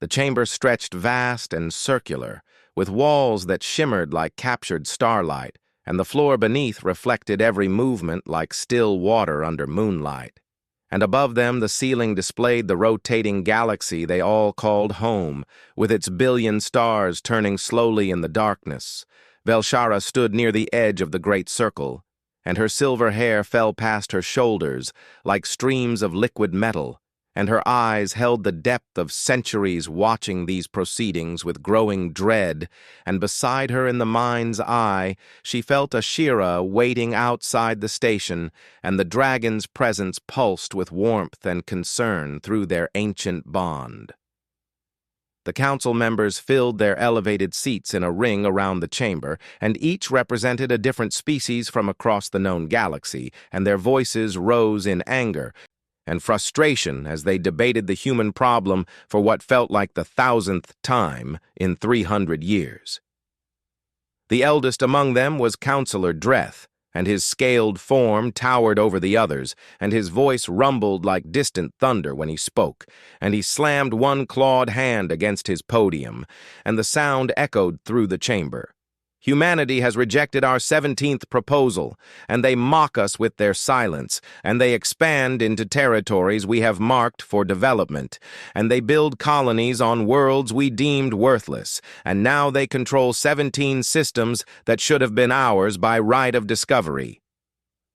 The chamber stretched vast and circular, with walls that shimmered like captured starlight, and the floor beneath reflected every movement like still water under moonlight. And above them the ceiling displayed the rotating galaxy they all called home, with its billion stars turning slowly in the darkness. Velshara stood near the edge of the great circle, and her silver hair fell past her shoulders like streams of liquid metal, and her eyes held the depth of centuries watching these proceedings with growing dread, and beside her in the mind's eye she felt Ashira waiting outside the station, and the dragon's presence pulsed with warmth and concern through their ancient bond. The council members filled their elevated seats in a ring around the chamber, and each represented a different species from across the known galaxy, and their voices rose in anger and frustration as they debated the human problem for what felt like the 1,000th time in 300 years. The eldest among them was Councillor Dreth, and his scaled form towered over the others, and his voice rumbled like distant thunder when he spoke, and he slammed one clawed hand against his podium, and the sound echoed through the chamber. Humanity has rejected our 17th proposal, and they mock us with their silence, and they expand into territories we have marked for development, and they build colonies on worlds we deemed worthless, and now they control 17 systems that should have been ours by right of discovery.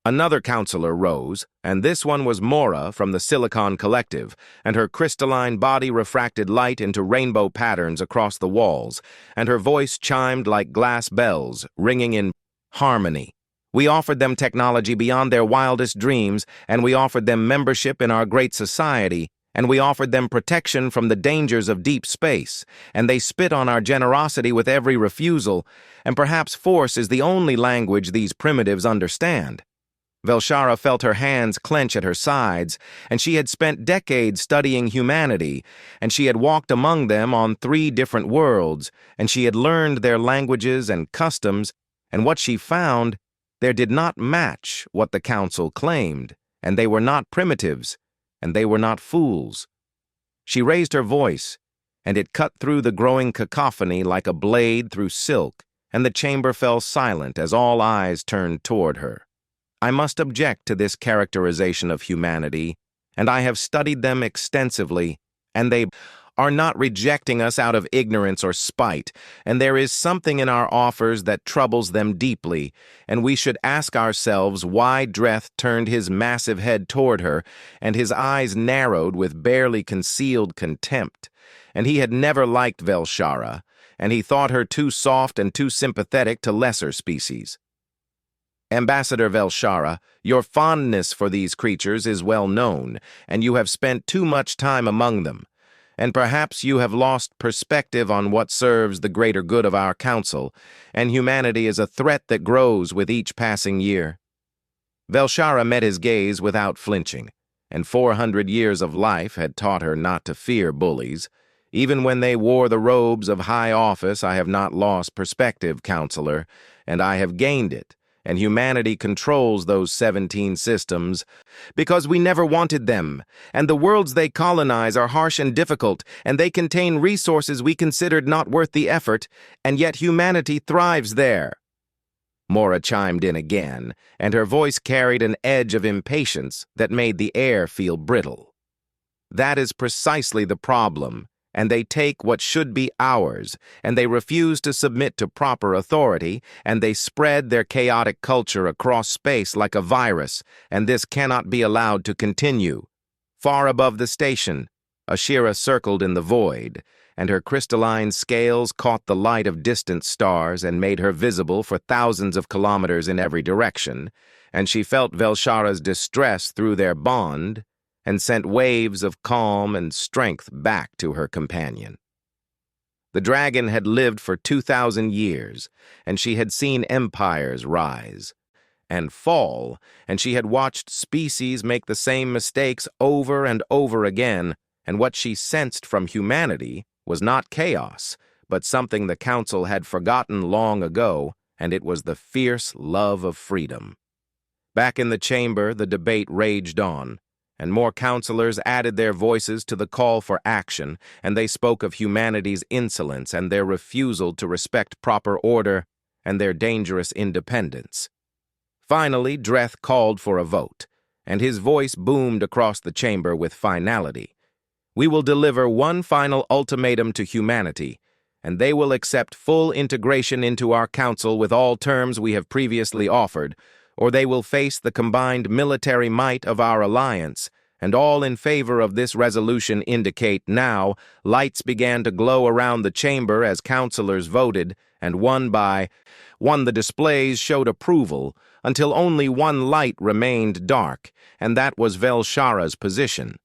Another counselor rose, and this one was Mora from the Silicon Collective, and her crystalline body refracted light into rainbow patterns across the walls, and her voice chimed like glass bells, ringing in harmony. We offered them technology beyond their wildest dreams, and we offered them membership in our great society, and we offered them protection from the dangers of deep space, and they spit on our generosity with every refusal, and perhaps force is the only language these primitives understand. Velshara felt her hands clench at her sides, and she had spent decades studying humanity, and she had walked among them on 3 different worlds, and she had learned their languages and customs, and what she found, there did not match what the council claimed, and they were not primitives, and they were not fools. She raised her voice, and it cut through the growing cacophony like a blade through silk, and the chamber fell silent as all eyes turned toward her. I must object to this characterization of humanity, and I have studied them extensively, and they are not rejecting us out of ignorance or spite, and there is something in our offers that troubles them deeply, and we should ask ourselves why Dreth turned his massive head toward her, and his eyes narrowed with barely concealed contempt, and he had never liked Velshara, and he thought her too soft and too sympathetic to lesser species. Ambassador Velshara, your fondness for these creatures is well known, and you have spent too much time among them, and perhaps you have lost perspective on what serves the greater good of our council, and humanity is a threat that grows with each passing year. Velshara met his gaze without flinching, and 400 years of life had taught her not to fear bullies. Even when they wore the robes of high office, I have not lost perspective, counselor, and I have gained it. And humanity controls those 17 systems because we never wanted them, and the worlds they colonize are harsh and difficult, and they contain resources we considered not worth the effort, and yet humanity thrives there. Mora chimed in again, and her voice carried an edge of impatience that made the air feel brittle. That is precisely the problem, and they take what should be ours, and they refuse to submit to proper authority, and they spread their chaotic culture across space like a virus, and this cannot be allowed to continue. Far above the station, Ashira circled in the void, and her crystalline scales caught the light of distant stars and made her visible for thousands of kilometers in every direction, and she felt Velshara's distress through their bond, and sent waves of calm and strength back to her companion. The dragon had lived for 2,000 years, and she had seen empires rise and fall, and she had watched species make the same mistakes over and over again, and what she sensed from humanity was not chaos, but something the council had forgotten long ago, and it was the fierce love of freedom. Back in the chamber, the debate raged on, and more counselors added their voices to the call for action, and they spoke of humanity's insolence and their refusal to respect proper order and their dangerous independence. Finally, Dreth called for a vote, and his voice boomed across the chamber with finality. We will deliver one final ultimatum to humanity, and they will accept full integration into our council with all terms we have previously offered, or they will face the combined military might of our alliance, and all in favor of this resolution indicate now. Lights began to glow around the chamber as councilors voted, and one by one the displays showed approval, until only one light remained dark, and that was Velshara's position.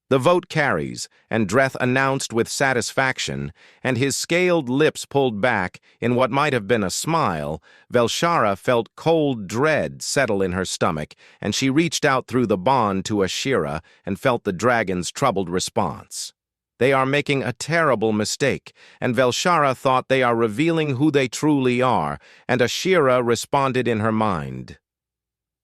The vote carries, and Dreth announced with satisfaction, and his scaled lips pulled back in what might have been a smile. Velshara felt cold dread settle in her stomach, and she reached out through the bond to Ashira and felt the dragon's troubled response. They are making a terrible mistake, and Velshara thought they are revealing who they truly are, and Ashira responded in her mind.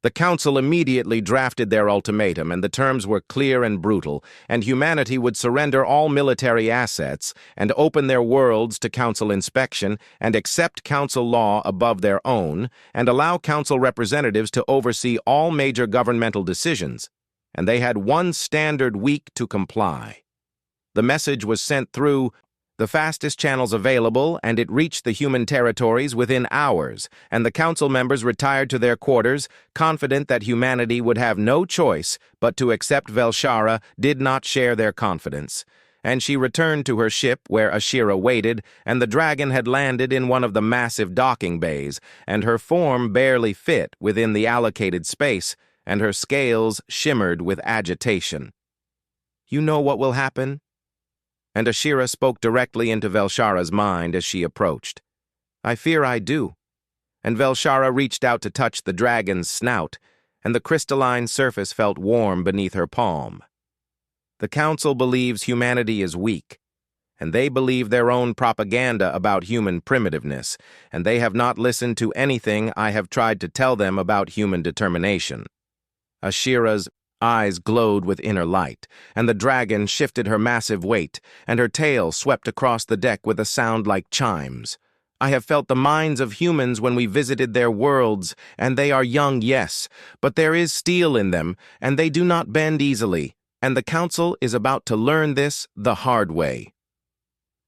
The council immediately drafted their ultimatum, and the terms were clear and brutal, and humanity would surrender all military assets and open their worlds to council inspection and accept council law above their own and allow council representatives to oversee all major governmental decisions, and they had one standard week to comply. The message was sent through the fastest channels available, and it reached the human territories within hours, and the council members retired to their quarters, confident that humanity would have no choice but to accept. Velshara did not share their confidence, and she returned to her ship where Ashira waited, and the dragon had landed in one of the massive docking bays, and her form barely fit within the allocated space, and her scales shimmered with agitation. "You know what will happen?" And Ashira spoke directly into Velshara's mind as she approached. "I fear I do." And Velshara reached out to touch the dragon's snout, and the crystalline surface felt warm beneath her palm. The council believes humanity is weak, and they believe their own propaganda about human primitiveness, and they have not listened to anything I have tried to tell them about human determination. Ashira's eyes glowed with inner light, and the dragon shifted her massive weight, and her tail swept across the deck with a sound like chimes. "I have felt the minds of humans when we visited their worlds, and they are young, yes, but there is steel in them, and they do not bend easily, and the council is about to learn this the hard way."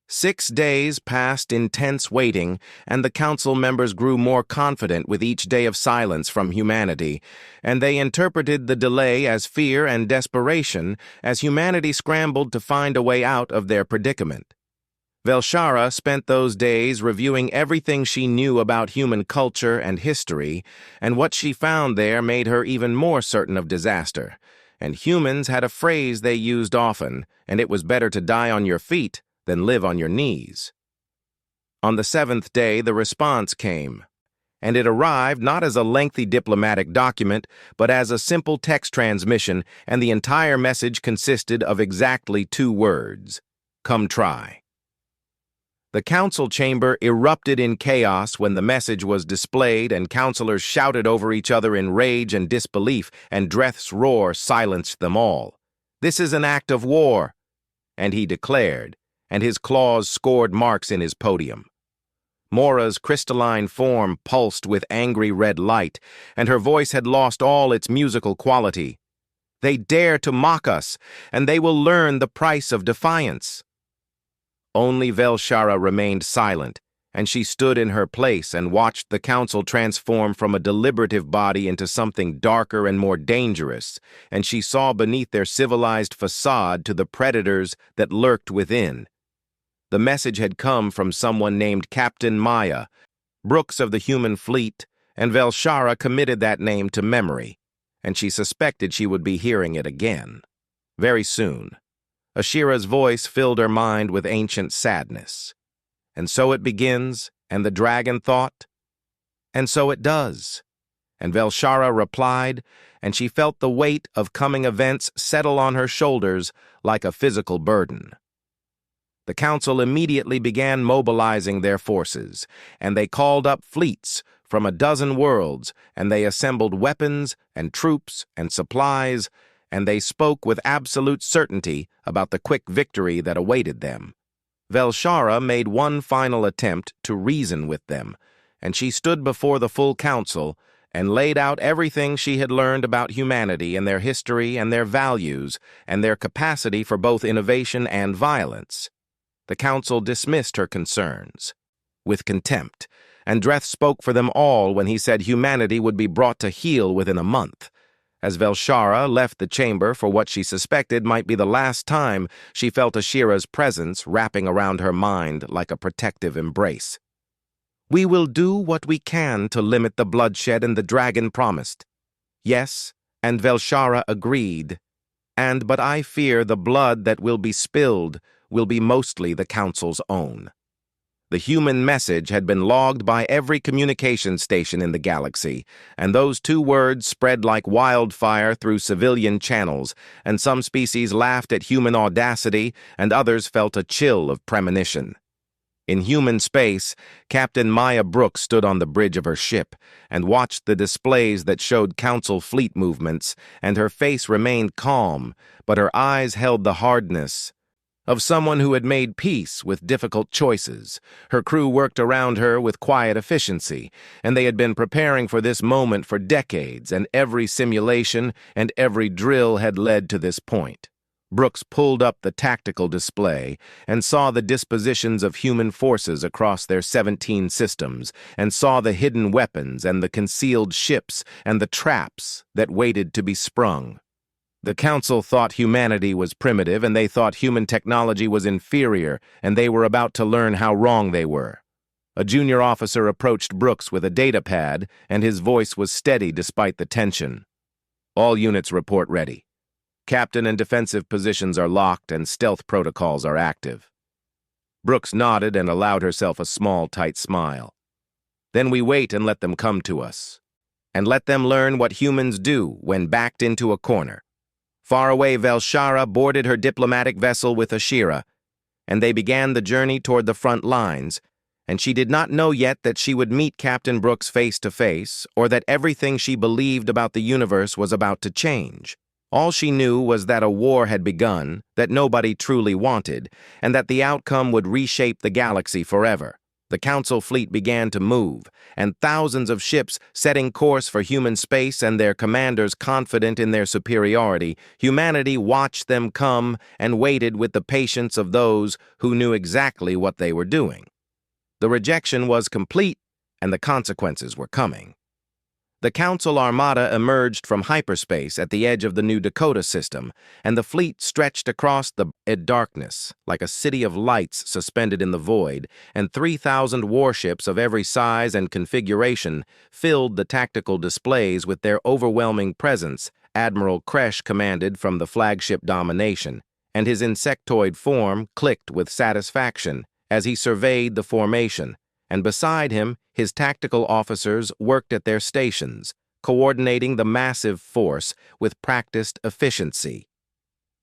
6 days passed in tense waiting, and the council members grew more confident with each day of silence from humanity, and they interpreted the delay as fear and desperation as humanity scrambled to find a way out of their predicament. Velshara spent those days reviewing everything she knew about human culture and history, and what she found there made her even more certain of disaster. And humans had a phrase they used often, and it was better to die on your feet than live on your knees. On the 7th day, the response came, and it arrived not as a lengthy diplomatic document, but as a simple text transmission, and the entire message consisted of exactly 2 words: "Come try." The council chamber erupted in chaos when the message was displayed, and councilors shouted over each other in rage and disbelief, and Dreth's roar silenced them all. "This is an act of war," and he declared, and his claws scored marks in his podium. Mora's crystalline form pulsed with angry red light, and her voice had lost all its musical quality. "They dare to mock us, and they will learn the price of defiance." Only Velshara remained silent, and she stood in her place and watched the council transform from a deliberative body into something darker and more dangerous, and she saw beneath their civilized facade to the predators that lurked within. The message had come from someone named Captain Maya, Brooks of the human fleet, and Velshara committed that name to memory, and she suspected she would be hearing it again. Very soon, Ashira's voice filled her mind with ancient sadness. "And so it begins," and the dragon thought. "And so it does." And Velshara replied, and she felt the weight of coming events settle on her shoulders like a physical burden. The council immediately began mobilizing their forces, and they called up fleets from a dozen worlds, and they assembled weapons and troops and supplies, and they spoke with absolute certainty about the quick victory that awaited them. Velshara made one final attempt to reason with them, and she stood before the full council and laid out everything she had learned about humanity and their history and their values and their capacity for both innovation and violence. The council dismissed her concerns with contempt, and Dreth spoke for them all when he said humanity would be brought to heel within a month. As Velshara left the chamber for what she suspected might be the last time she felt Ashira's presence wrapping around her mind like a protective embrace. "We will do what we can to limit the bloodshed," and the dragon promised. Yes, and Velshara agreed. But I fear the blood that will be spilled will be mostly the council's own. The human message had been logged by every communication station in the galaxy, and those 2 words spread like wildfire through civilian channels, and some species laughed at human audacity, and others felt a chill of premonition. In human space, Captain Maya Brooks stood on the bridge of her ship and watched the displays that showed council fleet movements, and her face remained calm, but her eyes held the hardness of someone who had made peace with difficult choices. Her crew worked around her with quiet efficiency, and they had been preparing for this moment for decades, and every simulation and every drill had led to this point. Brooks pulled up the tactical display and saw the dispositions of human forces across their 17 systems, and saw the hidden weapons and the concealed ships and the traps that waited to be sprung. The council thought humanity was primitive, and they thought human technology was inferior, and they were about to learn how wrong they were. A junior officer approached Brooks with a data pad, and his voice was steady despite the tension. "All units report ready. Captain and defensive positions are locked, and stealth protocols are active." Brooks nodded and allowed herself a small, tight smile. "Then we wait and let them come to us, and let them learn what humans do when backed into a corner." Far away, Velshara boarded her diplomatic vessel with Ashira, and they began the journey toward the front lines, and she did not know yet that she would meet Captain Brooks face to face, or that everything she believed about the universe was about to change. All she knew was that a war had begun that nobody truly wanted, and that the outcome would reshape the galaxy forever. The Council fleet began to move, and thousands of ships setting course for human space and their commanders confident in their superiority. Humanity watched them come and waited with the patience of those who knew exactly what they were doing. The rejection was complete, and the consequences were coming. The Council Armada emerged from hyperspace at the edge of the New Dakota system, and the fleet stretched across the darkness like a city of lights suspended in the void, and 3,000 warships of every size and configuration filled the tactical displays with their overwhelming presence. Admiral Kresh commanded from the flagship Domination, and his insectoid form clicked with satisfaction as he surveyed the formation, and beside him, his tactical officers worked at their stations, coordinating the massive force with practiced efficiency.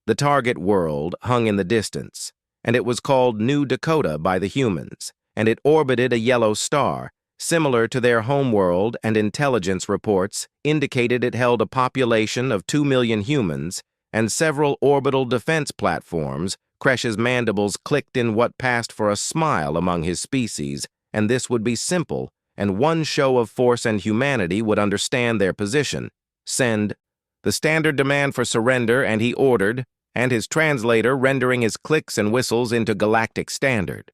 The target world hung in the distance, and it was called New Dakota by the humans, and it orbited a yellow star, similar to their homeworld, and intelligence reports indicated it held a population of 2 million humans and several orbital defense platforms. Kresh's mandibles clicked in what passed for a smile among his species, and this would be simple, and one show of force and humanity would understand their position. Send the standard demand for surrender, and he ordered, and his translator rendering his clicks and whistles into Galactic standard.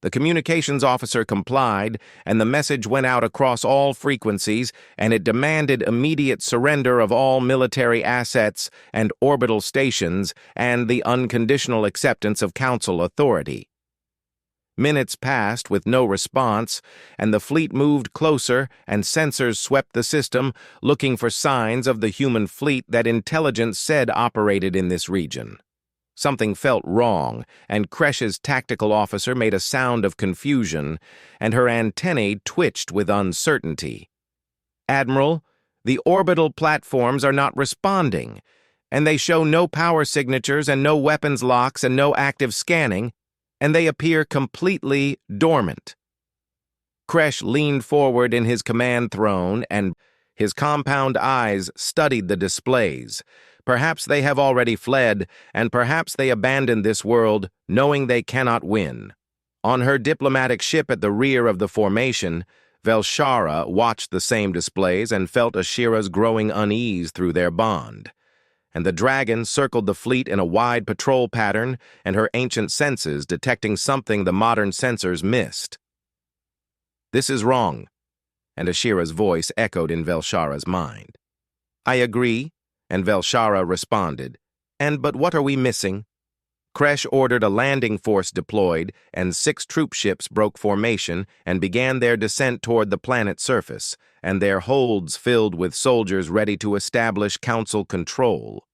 The communications officer complied, and the message went out across all frequencies, and it demanded immediate surrender of all military assets and orbital stations, and the unconditional acceptance of Council authority. Minutes passed with no response, and the fleet moved closer, and sensors swept the system, looking for signs of the human fleet that intelligence said operated in this region. Something felt wrong, and Kresh's tactical officer made a sound of confusion, and her antennae twitched with uncertainty. "Admiral, the orbital platforms are not responding, and they show no power signatures and no weapons locks and no active scanning, and they appear completely dormant." Kresh leaned forward in his command throne, and his compound eyes studied the displays, Perhaps they have already fled, and perhaps they abandoned this world, knowing they cannot win. On her diplomatic ship at the rear of the formation, Velshara watched the same displays and felt Ashira's growing unease through their bond. And the dragon circled the fleet in a wide patrol pattern, and her ancient senses detecting something the modern sensors missed. "This is wrong," and Ashira's voice echoed in Velshara's mind. "I agree," and Velshara responded. But what are we missing?" Kresh ordered a landing force deployed, and 6 troop ships broke formation and began their descent toward the planet's surface, and their holds filled with soldiers ready to establish council control.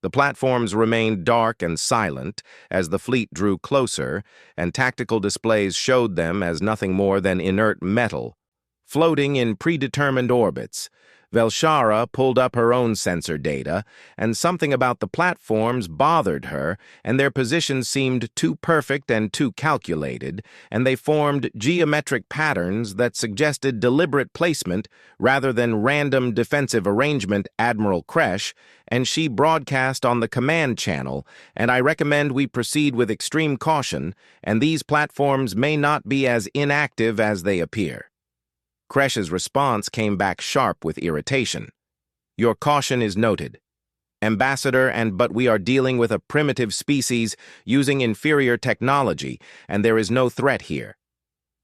The platforms remained dark and silent as the fleet drew closer, and tactical displays showed them as nothing more than inert metal, floating in predetermined orbits. Velshara pulled up her own sensor data, and something about the platforms bothered her, and their positions seemed too perfect and too calculated, and they formed geometric patterns that suggested deliberate placement rather than random defensive arrangement. Admiral Kresh, and she broadcast on the command channel, and I recommend we proceed with extreme caution, and these platforms may not be as inactive as they appear. Kresh's response came back sharp with irritation. "Your caution is noted, Ambassador, but we are dealing with a primitive species using inferior technology, and there is no threat here."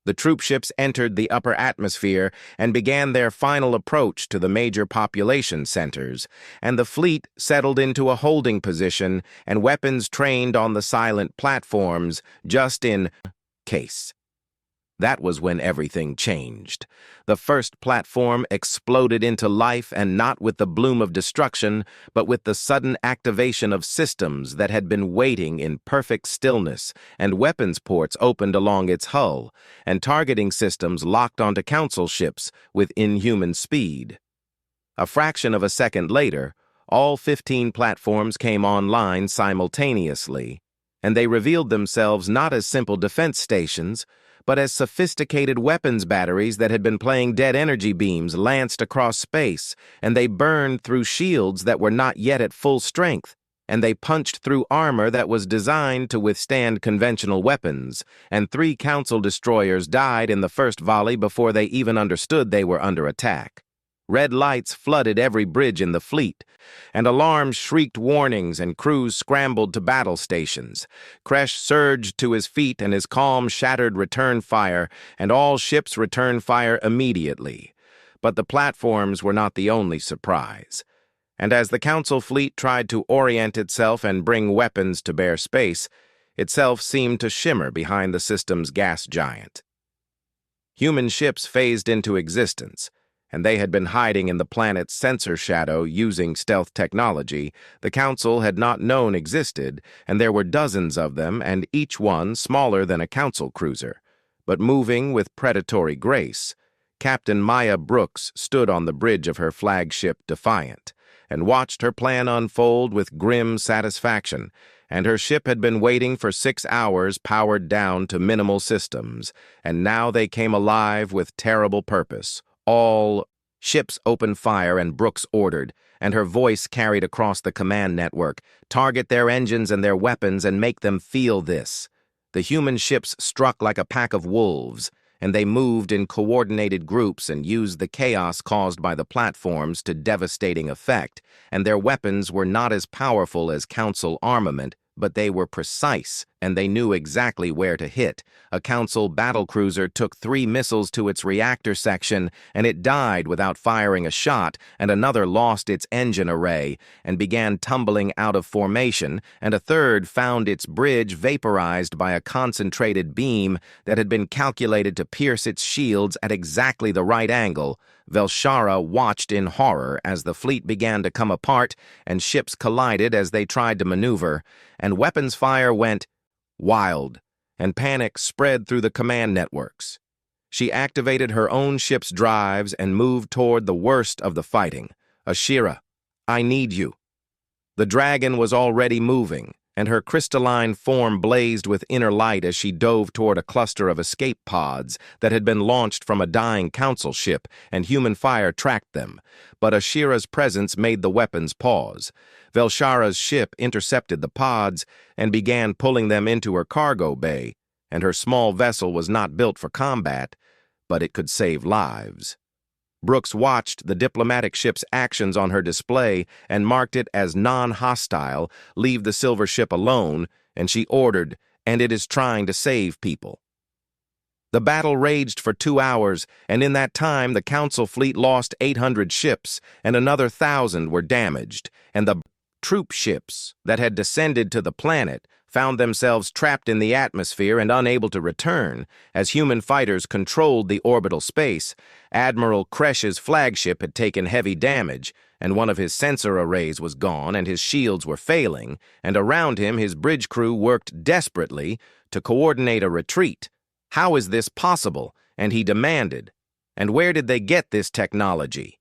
The troop ships entered the upper atmosphere and began their final approach to the major population centers, and the fleet settled into a holding position and weapons trained on the silent platforms, just in case. That was when everything changed. The first platform exploded into life, and not with the bloom of destruction, but with the sudden activation of systems that had been waiting in perfect stillness, and weapons ports opened along its hull, and targeting systems locked onto council ships with inhuman speed. A fraction of a second later, all 15 platforms came online simultaneously, and they revealed themselves not as simple defense stations, but as sophisticated weapons batteries that had been playing dead energy beams lanced across space, and they burned through shields that were not yet at full strength, and they punched through armor that was designed to withstand conventional weapons, and 3 council destroyers died in the first volley before they even understood they were under attack. Red lights flooded every bridge in the fleet, and alarms shrieked warnings, and crews scrambled to battle stations. Kresh surged to his feet, and his calm shattered return fire, and all ships returned fire immediately. But the platforms were not the only surprise. And as the council fleet tried to orient itself and bring weapons to bare space, itself seemed to shimmer behind the system's gas giant. Human ships phased into existence, and they had been hiding in the planet's sensor shadow using stealth technology the Council had not known existed, and there were dozens of them, and each one smaller than a Council cruiser, but moving with predatory grace. Captain Maya Brooks stood on the bridge of her flagship Defiant, and watched her plan unfold with grim satisfaction, and her ship had been waiting for 6 hours powered down to minimal systems, and now they came alive with terrible purpose. All ships opened fire, and Brooks ordered, and her voice carried across the command network, "Target their engines and their weapons and make them feel this." The human ships struck like a pack of wolves, and they moved in coordinated groups and used the chaos caused by the platforms to devastating effect, and their weapons were not as powerful as Council armament, but they were precise, and they knew exactly where to hit. A Council battlecruiser took 3 missiles to its reactor section, and it died without firing a shot, and another lost its engine array and began tumbling out of formation, and a third found its bridge vaporized by a concentrated beam that had been calculated to pierce its shields at exactly the right angle. Velshara watched in horror as the fleet began to come apart, and ships collided as they tried to maneuver, and weapons fire went wild, and panic spread through the command networks. She activated her own ship's drives and moved toward the worst of the fighting. "Ashira, I need you." The dragon was already moving, and her crystalline form blazed with inner light as she dove toward a cluster of escape pods that had been launched from a dying council ship, and human fire tracked them. But Ashira's presence made the weapons pause. Velshara's ship intercepted the pods and began pulling them into her cargo bay, and her small vessel was not built for combat, but it could save lives. Brooks watched the diplomatic ship's actions on her display and marked it as non-hostile, leave the silver ship alone, and she ordered, and it is trying to save people. The battle raged for 2 hours, and in that time the Council fleet lost 800 ships, and another 1,000 were damaged, and the troop ships that had descended to the planet found themselves trapped in the atmosphere and unable to return, as human fighters controlled the orbital space. Admiral Kresh's flagship had taken heavy damage, and one of his sensor arrays was gone, and his shields were failing, and around him his bridge crew worked desperately to coordinate a retreat. How is this possible? And he demanded. And where did they get this technology?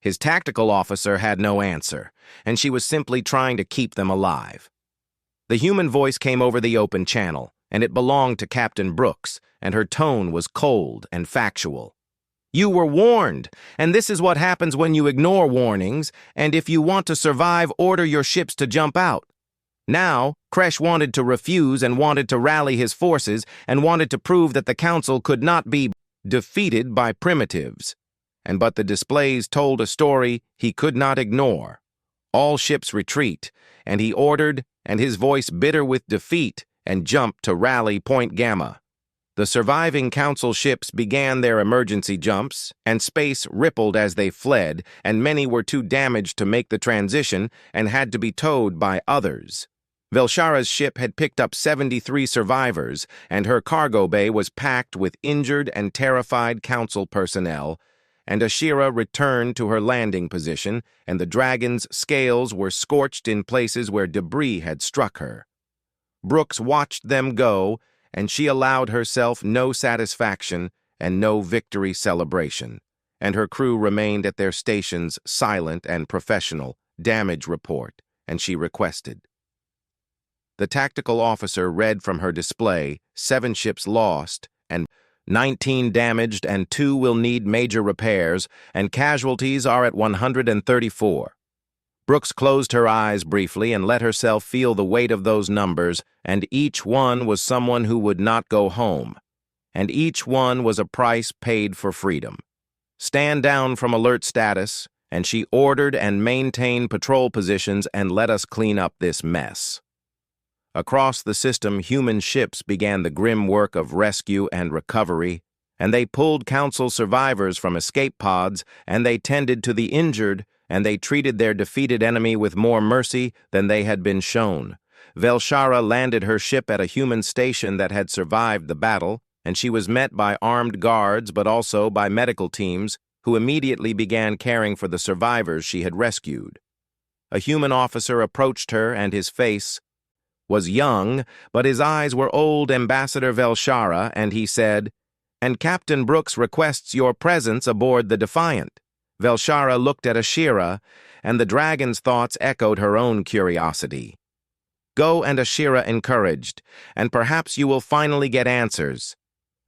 His tactical officer had no answer, and she was simply trying to keep them alive. The human voice came over the open channel, and it belonged to Captain Brooks, and her tone was cold and factual. You were warned, and this is what happens when you ignore warnings, and if you want to survive, order your ships to jump out. Now, Kresh wanted to refuse and wanted to rally his forces and wanted to prove that the Council could not be defeated by primitives. But the displays told a story he could not ignore. All ships retreat, and he ordered, and his voice bitter with defeat, and jumped to rally Point Gamma. The surviving Council ships began their emergency jumps, and space rippled as they fled, and many were too damaged to make the transition and had to be towed by others. Velshara's ship had picked up 73 survivors, and her cargo bay was packed with injured and terrified Council personnel, and Ashira returned to her landing position, and the dragon's scales were scorched in places where debris had struck her. Brooks watched them go, and she allowed herself no satisfaction and no victory celebration, and her crew remained at their stations silent and professional. Damage report, and she requested. The tactical officer read from her display, 7 ships lost, and 19 damaged, and 2 will need major repairs, and casualties are at 134. Brooks closed her eyes briefly and let herself feel the weight of those numbers, and each one was someone who would not go home, and each one was a price paid for freedom. Stand down from alert status, and she ordered and maintained patrol positions and let us clean up this mess. Across the system, human ships began the grim work of rescue and recovery, and they pulled Council survivors from escape pods, and they tended to the injured, and they treated their defeated enemy with more mercy than they had been shown. Velshara landed her ship at a human station that had survived the battle, and she was met by armed guards but also by medical teams who immediately began caring for the survivors she had rescued. A human officer approached her, and his face was young, but his eyes were old. Ambassador Velshara, and he said, "And Captain Brooks requests your presence aboard the Defiant." Velshara looked at Ashira, and the dragon's thoughts echoed her own curiosity. Go, and Ashira encouraged, and perhaps you will finally get answers.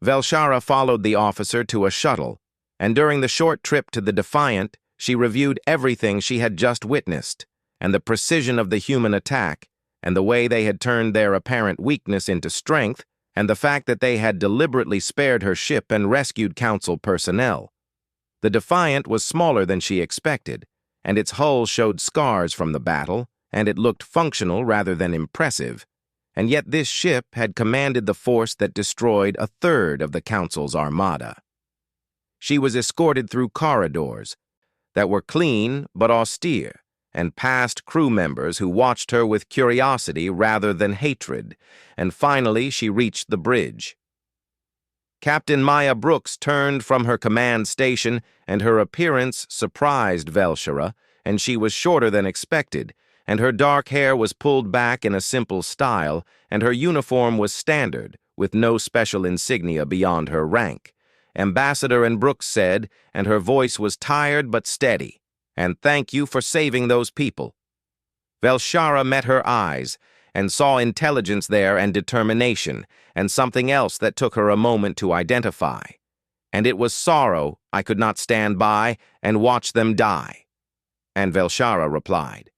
Velshara followed the officer to a shuttle, and during the short trip to the Defiant, she reviewed everything she had just witnessed, and the precision of the human attack, and the way they had turned their apparent weakness into strength, and the fact that they had deliberately spared her ship and rescued Council personnel. The Defiant was smaller than she expected, and its hull showed scars from the battle, and it looked functional rather than impressive, and yet this ship had commanded the force that destroyed 1/3 of the Council's armada. She was escorted through corridors that were clean but austere, and past crew members who watched her with curiosity rather than hatred, and finally she reached the bridge. Captain Maya Brooks turned from her command station, and her appearance surprised Velshara, and she was shorter than expected, and her dark hair was pulled back in a simple style, and her uniform was standard, with no special insignia beyond her rank. Ambassador and Brooks said, and her voice was tired but steady, "And thank you for saving those people." Velshara met her eyes, and saw intelligence there and determination, and something else that took her a moment to identify. And it was sorrow I could not stand by and watch them die. And Velshara replied.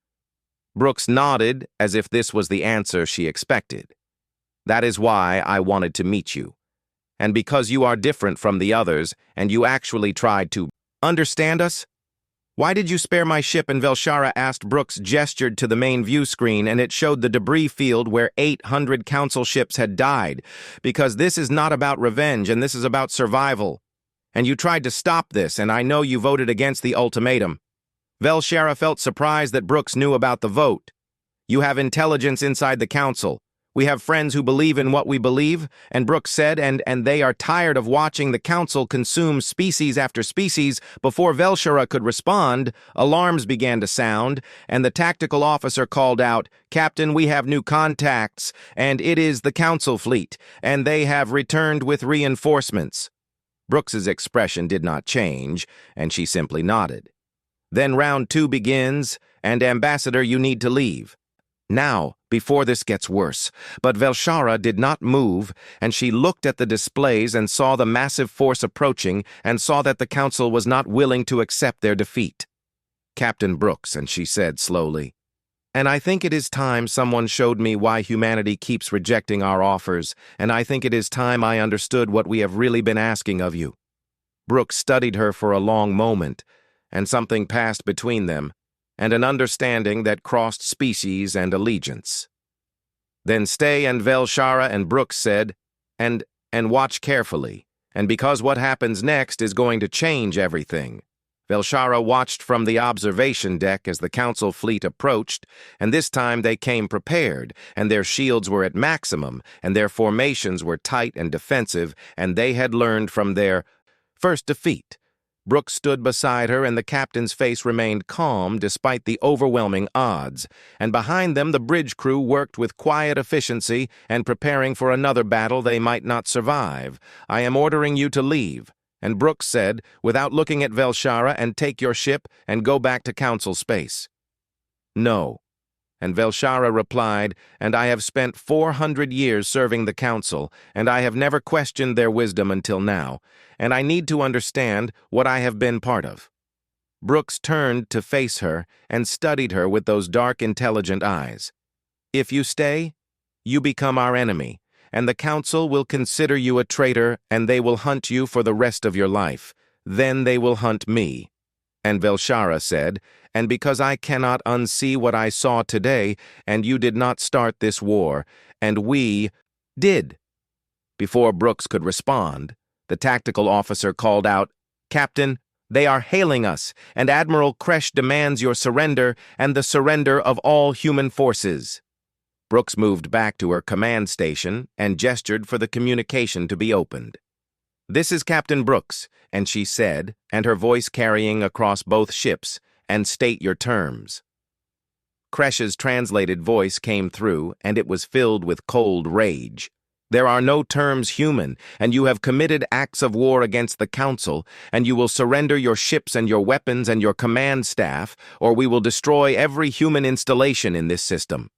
Brooks nodded as if this was the answer she expected. That is why I wanted to meet you. And because you are different from the others, and you actually tried to understand us? Why did you spare my ship? And Velshara asked. Brooks gestured to the main view screen, and it showed the debris field where 800 council ships had died. Because this is not about revenge, and this is about survival. And you tried to stop this, and I know you voted against the ultimatum. Velshara felt surprised that Brooks knew about the vote. You have intelligence inside the council. We have friends who believe in what we believe, and Brooks said, and they are tired of watching the council consume species after species. Before Velshara could respond, alarms began to sound, and the tactical officer called out, Captain, we have new contacts, and it is the council fleet, and they have returned with reinforcements. Brooks's expression did not change, and she simply nodded. Then round 2 begins, and Ambassador, you need to leave. Now, before this gets worse. But Velshara did not move, and she looked at the displays and saw the massive force approaching and saw that the council was not willing to accept their defeat. Captain Brooks, and she said slowly, and I think it is time someone showed me why humanity keeps rejecting our offers, and I think it is time I understood what we have really been asking of you. Brooks studied her for a long moment, and something passed between them, and an understanding that crossed species and allegiance. Then stay, and Velshara and Brooks said, and watch carefully, and because what happens next is going to change everything. Velshara watched from the observation deck as the council fleet approached, and this time they came prepared, and their shields were at maximum, and their formations were tight and defensive, and they had learned from their first defeat. Brooks stood beside her, and the captain's face remained calm despite the overwhelming odds, and behind them the bridge crew worked with quiet efficiency and preparing for another battle they might not survive. I am ordering you to leave, and Brooks said, without looking at Velshara, and take your ship and go back to council space. No. And Velshara replied, and I have spent 400 years serving the council, and I have never questioned their wisdom until now, and I need to understand what I have been part of. Brooks turned to face her and studied her with those dark, intelligent eyes. If you stay, you become our enemy, and the council will consider you a traitor, and they will hunt you for the rest of your life. Then they will hunt me. And Velshara said, and because I cannot unsee what I saw today, and you did not start this war, and we did. Before Brooks could respond, the tactical officer called out, Captain, they are hailing us, and Admiral Kresh demands your surrender and the surrender of all human forces. Brooks moved back to her command station and gestured for the communication to be opened. This is Captain Brooks, and she said, and her voice carrying across both ships, and state your terms. Kresh's translated voice came through, and it was filled with cold rage. There are no terms human, and you have committed acts of war against the council, and you will surrender your ships and your weapons and your command staff, or we will destroy every human installation in this system.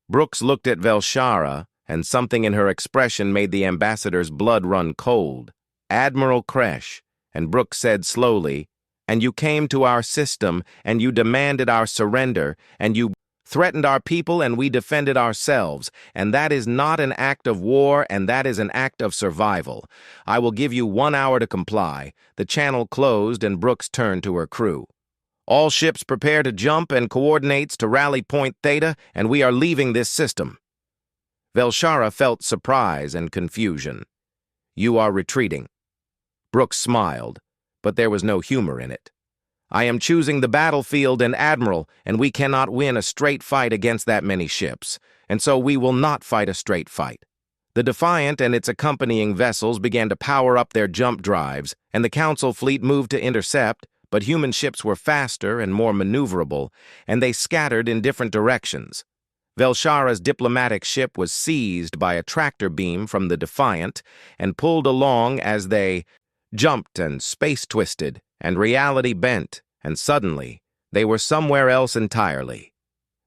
Brooks looked at Velshara, and something in her expression made the ambassador's blood run cold. Admiral Kresh, and Brooks said slowly, and you came to our system, and you demanded our surrender, and you threatened our people, and we defended ourselves, and that is not an act of war, and that is an act of survival. I will give you 1 hour to comply. The channel closed, and Brooks turned to her crew. All ships prepare to jump and coordinates to rally point Theta, and we are leaving this system. Velshara felt surprise and confusion. You are retreating. Brooks smiled, but there was no humor in it. I am choosing the battlefield and Admiral, and we cannot win a straight fight against that many ships, and so we will not fight a straight fight. The Defiant and its accompanying vessels began to power up their jump drives, and the Council fleet moved to intercept, but human ships were faster and more maneuverable, and they scattered in different directions. Velshara's diplomatic ship was seized by a tractor beam from the Defiant and pulled along as they jumped and space-twisted, and reality bent, and suddenly they were somewhere else entirely.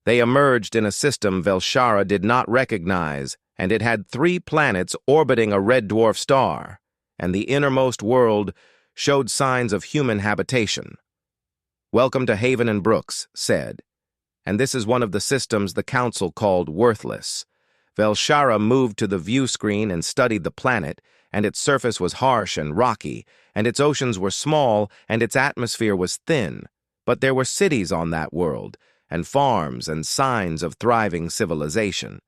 They emerged in a system Velshara did not recognize, and it had 3 planets orbiting a red dwarf star, and the innermost world showed signs of human habitation. "Welcome to Haven and Brooks," said, "and this is one of the systems the Council called worthless." Velshara moved to the view screen and studied the planet, and its surface was harsh and rocky, and its oceans were small, and its atmosphere was thin. But there were cities on that world, and farms and signs of thriving civilization.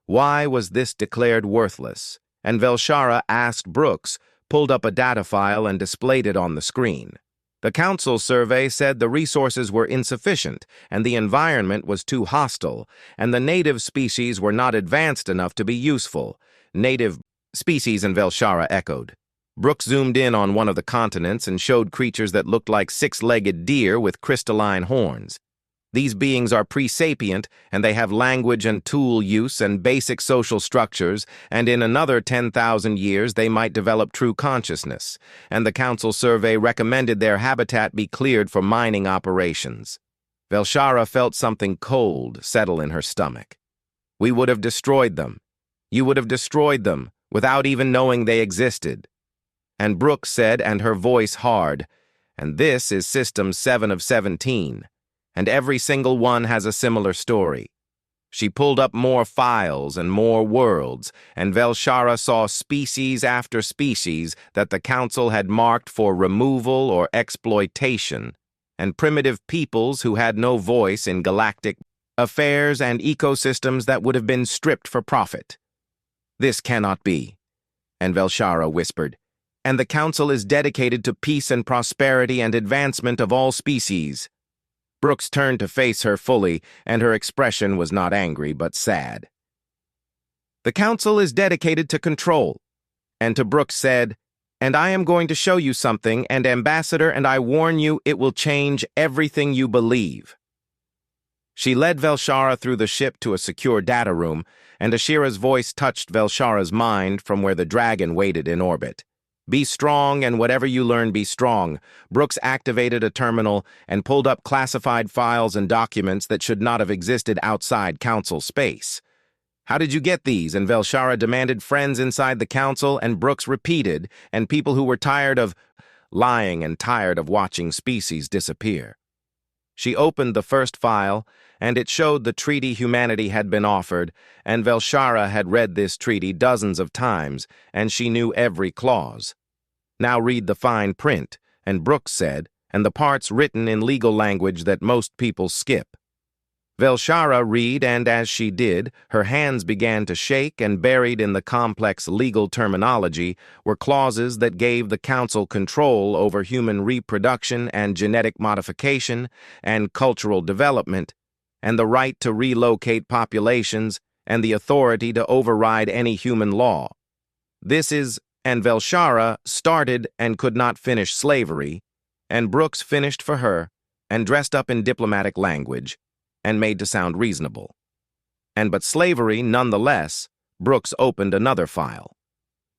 Why was this declared worthless? And Velshara asked Brooks, pulled up a data file and displayed it on the screen. The Council survey said the resources were insufficient, and the environment was too hostile, and the native species were not advanced enough to be useful. Native species, and Velshara echoed. Brooks zoomed in on one of the continents and showed creatures that looked like 6-legged deer with crystalline horns. These beings are pre-sapient, and they have language and tool use and basic social structures, and in another 10,000 years they might develop true consciousness, and the Council survey recommended their habitat be cleared for mining operations. Velshara felt something cold settle in her stomach. "We would have destroyed them. You would have destroyed them, without even knowing they existed." And Brooks said, and her voice hard, "And this is System 7 of 17. And every single one has a similar story." She pulled up more files and more worlds, and Velshara saw species after species that the Council had marked for removal or exploitation, and primitive peoples who had no voice in galactic affairs and ecosystems that would have been stripped for profit. "This cannot be," and Velshara whispered, "and the Council is dedicated to peace and prosperity and advancement of all species." Brooks turned to face her fully, and her expression was not angry but sad. "The Council is dedicated to control." And to Brooks said, "And I am going to show you something, and Ambassador, and I warn you, it will change everything you believe." She led Velshara through the ship to a secure data room, and Ashira's voice touched Velshara's mind from where the dragon waited in orbit. "Be strong, and whatever you learn, be strong." Brooks activated a terminal and pulled up classified files and documents that should not have existed outside Council space. "How did you get these?" And Velshara demanded. "Friends inside the Council," and Brooks repeated, "and people who were tired of lying and tired of watching species disappear." She opened the first file, and it showed the treaty humanity had been offered, and Velshara had read this treaty dozens of times, and she knew every clause. "Now read the fine print," and Brooks said, "and the parts written in legal language that most people skip." Velshara read, and as she did, her hands began to shake, and buried in the complex legal terminology were clauses that gave the Council control over human reproduction and genetic modification and cultural development, and the right to relocate populations, and the authority to override any human law. This is, and Velshara started and could not finish slavery, and Brooks finished for her, and dressed up in diplomatic language, and made to sound reasonable. And but slavery, nonetheless, Brooks opened another file.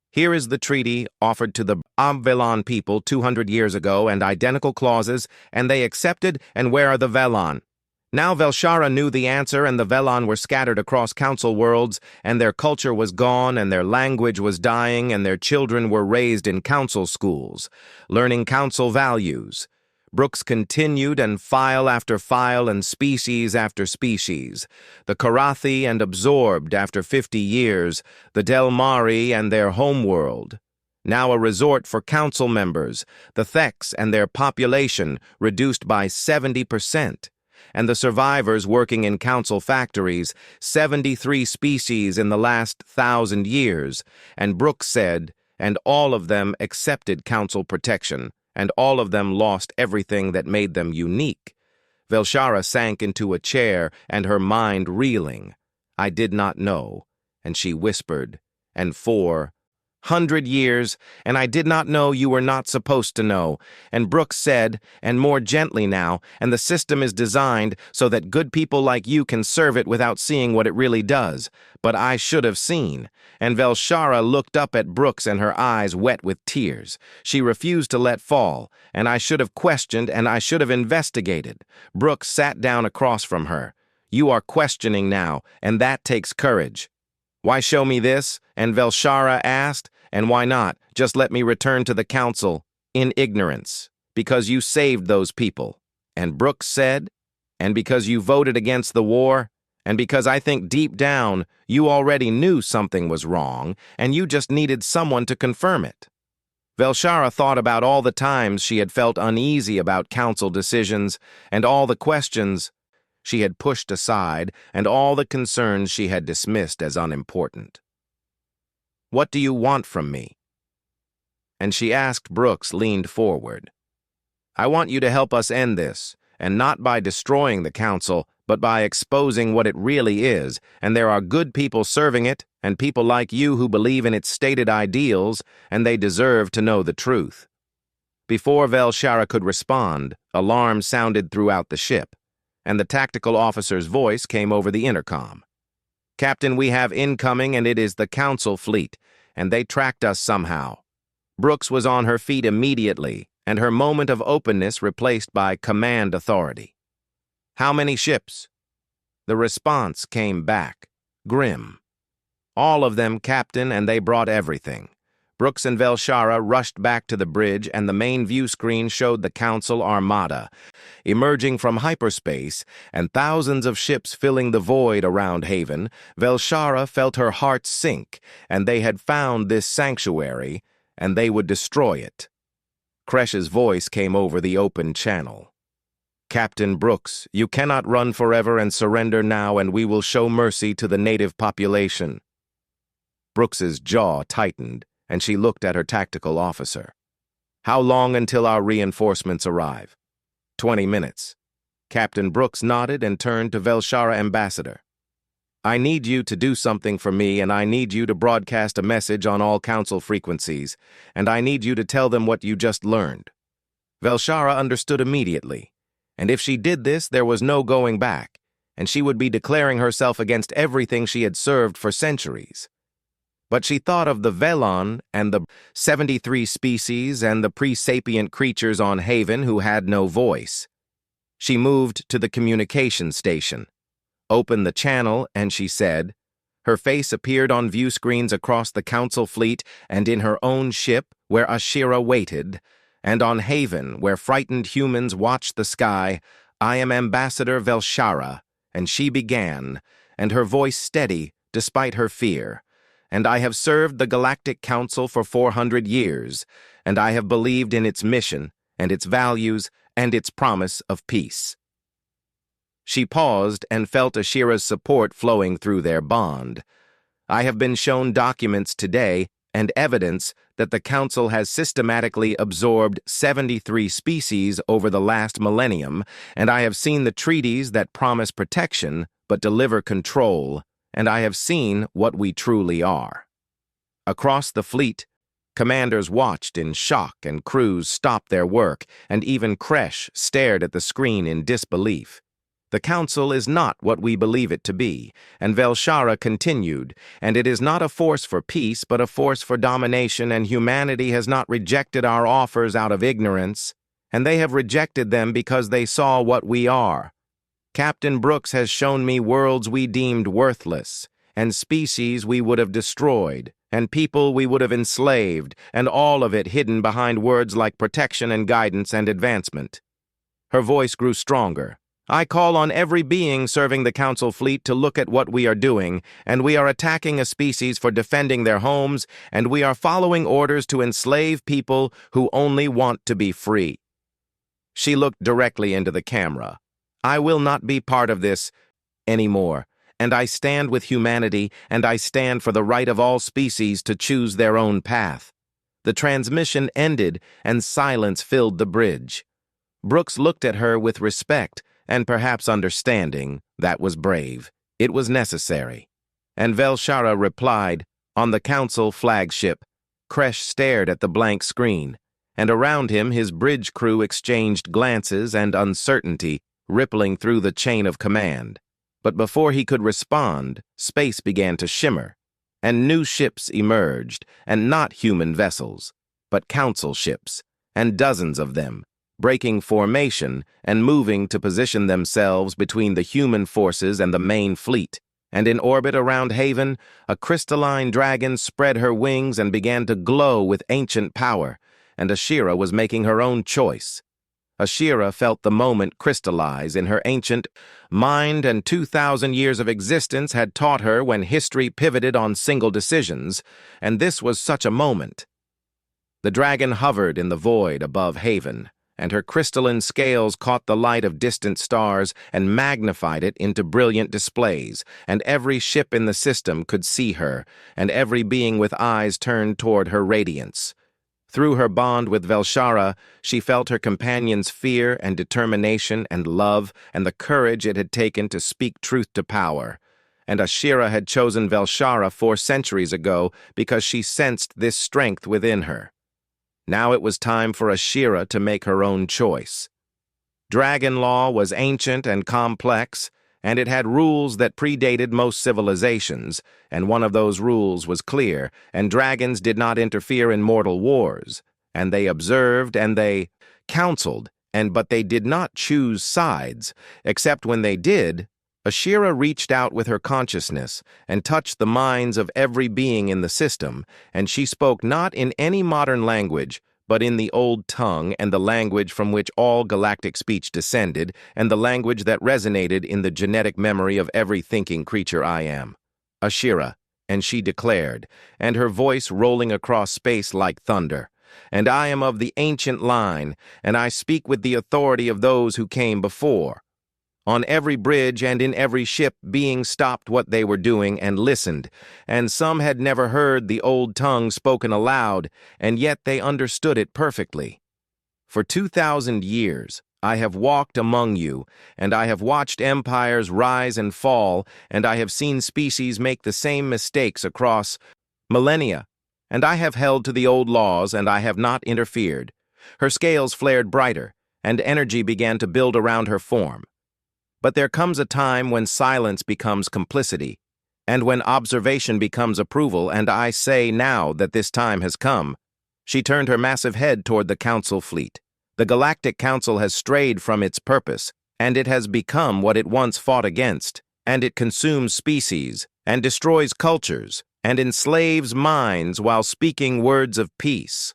"Here is the treaty offered to the Velon people 200 years ago, and identical clauses, and they accepted, and where are the Velon?" Now Velshara knew the answer, and the Velon were scattered across Council worlds, and their culture was gone, and their language was dying, and their children were raised in Council schools, learning Council values. Brooks continued, and file after file and species after species. The Karathi and absorbed after 50 years, the Delmari and their homeworld. Now a resort for Council members, the Theks and their population reduced by 70%. And the survivors working in Council factories, 73 species in the last 1,000 years, and Brooks said, and all of them accepted Council protection, and all of them lost everything that made them unique. Velshara sank into a chair, and her mind reeling. "I did not know," and she whispered, "and 400 years, and I did not know you were not supposed to know." And Brooks said, and more gently now, "And the system is designed so that good people like you can serve it without seeing what it really does. But I should have seen." And Velshara looked up at Brooks, and her eyes wet with tears. She refused to let fall, and I should have questioned, and I should have investigated. Brooks sat down across from her. You are questioning now, and that takes courage. Why show me this? And Velshara asked, and why not? Just let me return to the council in ignorance, because you saved those people. And Brooks said, and because you voted against the war, and because I think deep down you already knew something was wrong, and you just needed someone to confirm it. Velshara thought about all the times she had felt uneasy about council decisions, and all the questions she had pushed aside, and all the concerns she had dismissed as unimportant. What do you want from me? And she asked. Brooks leaned forward. I want you to help us end this, and not by destroying the council, but by exposing what it really is, and there are good people serving it, and people like you who believe in its stated ideals, and they deserve to know the truth. Before Velshara could respond, alarms sounded throughout the ship, and the tactical officer's voice came over the intercom. Captain, we have incoming, and it is the council fleet, and they tracked us somehow. Brooks was on her feet immediately, and her moment of openness replaced by command authority. How many ships? The response came back, grim. All of them, Captain, and they brought everything. Brooks and Velshara rushed back to the bridge, and the main view screen showed the Council Armada, emerging from hyperspace, and thousands of ships filling the void around Haven. Velshara felt her heart sink, and they had found this sanctuary, and they would destroy it. Kresh's voice came over the open channel. Captain Brooks, you cannot run forever and surrender now, and we will show mercy to the native population. Brooks's jaw tightened, and she looked at her tactical officer. How long until our reinforcements arrive? 20 minutes. Captain Brooks nodded and turned to Velshara Ambassador. I need you to do something for me, and I need you to broadcast a message on all council frequencies, and I need you to tell them what you just learned. Velshara understood immediately, and if she did this, there was no going back, and she would be declaring herself against everything she had served for centuries. But she thought of the Velon and the 73 species and the pre-sapient creatures on Haven who had no voice. She moved to the communication station, opened the channel, and she said, her face appeared on view screens across the council fleet and in her own ship where Ashira waited, and on Haven where frightened humans watched the sky, I am Ambassador Velshara, and she began, and her voice steady despite her fear. And I have served the Galactic Council for 400 years, and I have believed in its mission, and its values, and its promise of peace. She paused and felt Ashira's support flowing through their bond. I have been shown documents today and evidence that the Council has systematically absorbed 73 species over the last millennium, and I have seen the treaties that promise protection but deliver control, and I have seen what we truly are. Across the fleet, commanders watched in shock and crews stopped their work, and even Kresh stared at the screen in disbelief. The Council is not what we believe it to be, and Velshara continued, and it is not a force for peace, but a force for domination, and humanity has not rejected our offers out of ignorance, and they have rejected them because they saw what we are. Captain Brooks has shown me worlds we deemed worthless, and species we would have destroyed, and people we would have enslaved, and all of it hidden behind words like protection and guidance and advancement. Her voice grew stronger. I call on every being serving the Council fleet to look at what we are doing, and we are attacking a species for defending their homes, and we are following orders to enslave people who only want to be free. She looked directly into the camera. I will not be part of this anymore, and I stand with humanity, and I stand for the right of all species to choose their own path. The transmission ended, and silence filled the bridge. Brooks looked at her with respect, and perhaps understanding. That was brave. It was necessary. And Velshara replied, on the Council flagship. Kresh stared at the blank screen, and around him his bridge crew exchanged glances and uncertainty rippling through the chain of command. But before he could respond, space began to shimmer, and new ships emerged, and not human vessels, but Council ships, and dozens of them, breaking formation and moving to position themselves between the human forces and the main fleet. And in orbit around Haven, a crystalline dragon spread her wings and began to glow with ancient power, and Ashira was making her own choice. Ashira felt the moment crystallize in her ancient mind, and 2,000 years of existence had taught her when history pivoted on single decisions, and this was such a moment. The dragon hovered in the void above Haven, and her crystalline scales caught the light of distant stars and magnified it into brilliant displays, and every ship in the system could see her, and every being with eyes turned toward her radiance. Through her bond with Velshara, she felt her companion's fear and determination and love and the courage it had taken to speak truth to power. And Ashira had chosen Velshara 4 centuries ago because she sensed this strength within her. Now it was time for Ashira to make her own choice. Dragon law was ancient and complex, and it had rules that predated most civilizations, and one of those rules was clear, and dragons did not interfere in mortal wars, and they observed and they counseled, but they did not choose sides, except when they did. Ashira reached out with her consciousness and touched the minds of every being in the system, and she spoke not in any modern language, but in the old tongue and the language from which all galactic speech descended, and the language that resonated in the genetic memory of every thinking creature I am. Ashira, and she declared, and her voice rolling across space like thunder, and I am of the ancient line, and I speak with the authority of those who came before. On every bridge and in every ship beings stopped what they were doing and listened, and some had never heard the old tongue spoken aloud, and yet they understood it perfectly. For 2,000 years I have walked among you, and I have watched empires rise and fall, and I have seen species make the same mistakes across millennia, and I have held to the old laws, and I have not interfered. Her scales flared brighter, and energy began to build around her form. But there comes a time when silence becomes complicity, and when observation becomes approval, and I say now that this time has come. She turned her massive head toward the Council fleet. The Galactic Council has strayed from its purpose, and it has become what it once fought against, and it consumes species, and destroys cultures, and enslaves minds while speaking words of peace.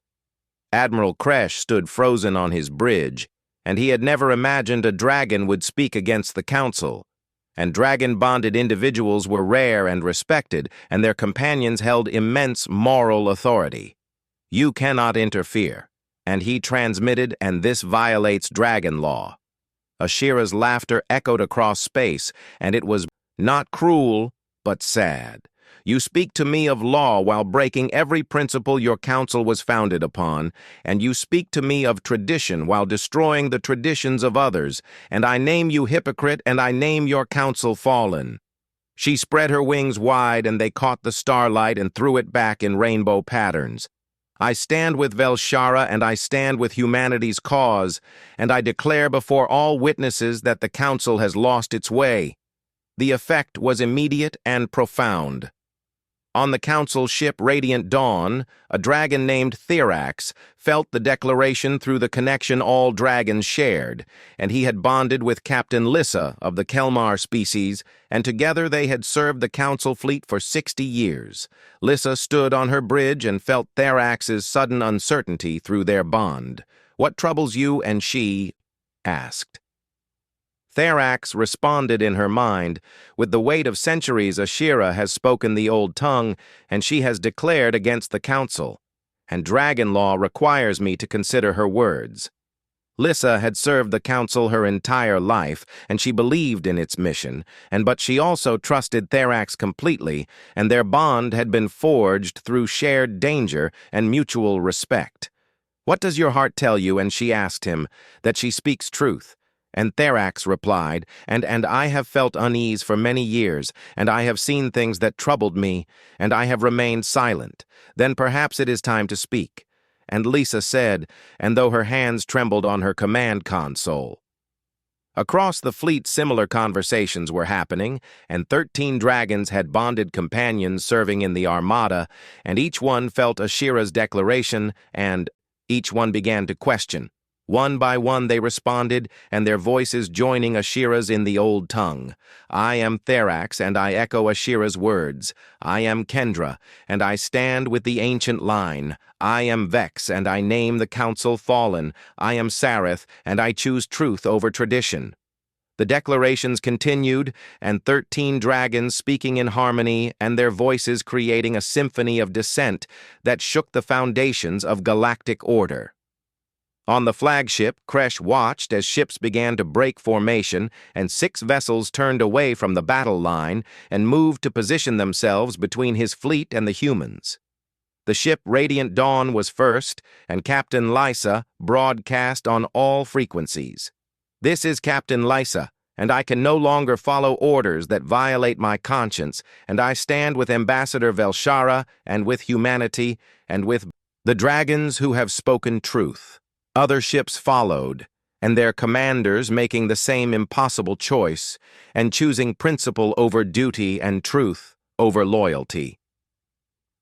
Admiral Kresh stood frozen on his bridge, and he had never imagined a dragon would speak against the council. And dragon-bonded individuals were rare and respected, and their companions held immense moral authority. You cannot interfere, and he transmitted, and this violates dragon law. Ashira's laughter echoed across space, and it was not cruel, but sad. You speak to me of law while breaking every principle your council was founded upon, and you speak to me of tradition while destroying the traditions of others, and I name you hypocrite, and I name your council fallen. She spread her wings wide, and they caught the starlight and threw it back in rainbow patterns. I stand with Velshara, and I stand with humanity's cause, and I declare before all witnesses that the council has lost its way. The effect was immediate and profound. On the council ship Radiant Dawn, a dragon named Therax felt the declaration through the connection all dragons shared, and he had bonded with Captain Lissa of the Kelmar species, and together they had served the council fleet for 60 years. Lissa stood on her bridge and felt Therax's sudden uncertainty through their bond. "What troubles you?" and she asked. Therax responded in her mind, "With the weight of centuries Ashira has spoken the old tongue, and she has declared against the council, and dragon law requires me to consider her words." Lissa had served the council her entire life, and she believed in its mission, but she also trusted Therax completely, and their bond had been forged through shared danger and mutual respect. "What does your heart tell you?" and she asked him. "That she speaks truth." And Therax replied, and I have felt unease for many years, and I have seen things that troubled me, and I have remained silent. Then perhaps it is time to speak. And Lissa said, and though her hands trembled on her command console. Across the fleet similar conversations were happening, and 13 dragons had bonded companions serving in the armada, and each one felt Ashira's declaration, and each one began to question. One by one they responded, and their voices joining Ashira's in the old tongue. I am Therax, and I echo Ashira's words. I am Kendra, and I stand with the ancient line. I am Vex, and I name the council fallen. I am Sareth, and I choose truth over tradition. The declarations continued, and 13 dragons speaking in harmony, and their voices creating a symphony of dissent that shook the foundations of galactic order. On the flagship, Kresh watched as ships began to break formation, and 6 vessels turned away from the battle line and moved to position themselves between his fleet and the humans. The ship Radiant Dawn was first, and Captain Lysa broadcast on all frequencies. This is Captain Lysa, and I can no longer follow orders that violate my conscience, and I stand with Ambassador Velshara, and with humanity, and with the dragons who have spoken truth. Other ships followed, and their commanders making the same impossible choice, and choosing principle over duty and truth over loyalty.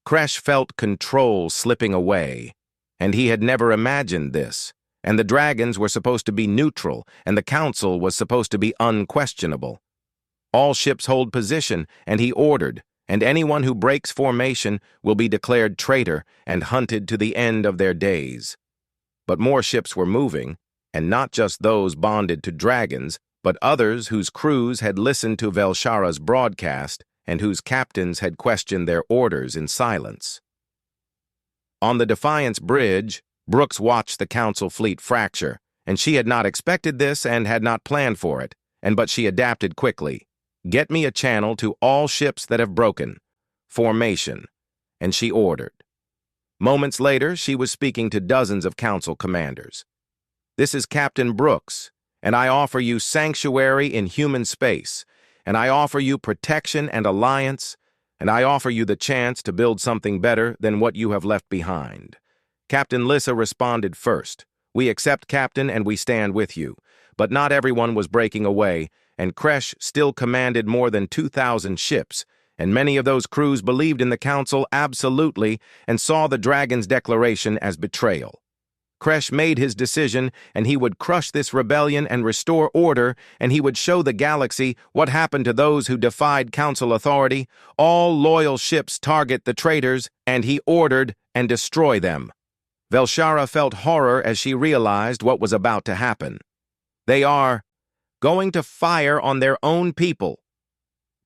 Kresh felt control slipping away, and he had never imagined this, and the dragons were supposed to be neutral, and the council was supposed to be unquestionable. All ships hold position, and he ordered, and anyone who breaks formation will be declared traitor and hunted to the end of their days. But more ships were moving, and not just those bonded to dragons, but others whose crews had listened to Velshara's broadcast and whose captains had questioned their orders in silence. On the Defiance Bridge, Brooks watched the council fleet fracture, and she had not expected this and had not planned for it, but she adapted quickly. Get me a channel to all ships that have broken. Formation. And she ordered. Moments later, she was speaking to dozens of council commanders. This is Captain Brooks, and I offer you sanctuary in human space, and I offer you protection and alliance, and I offer you the chance to build something better than what you have left behind. Captain Lysa responded first. We accept, Captain, and we stand with you. But not everyone was breaking away, and Kresh still commanded more than 2,000 ships, and many of those crews believed in the council absolutely and saw the dragon's declaration as betrayal. Kresh made his decision, and he would crush this rebellion and restore order, and he would show the galaxy what happened to those who defied council authority. All loyal ships target the traitors, and he ordered and destroy them. Velshara felt horror as she realized what was about to happen. They are going to fire on their own people.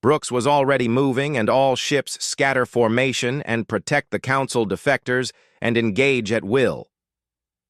Brooks was already moving, and all ships scatter formation and protect the council defectors and engage at will.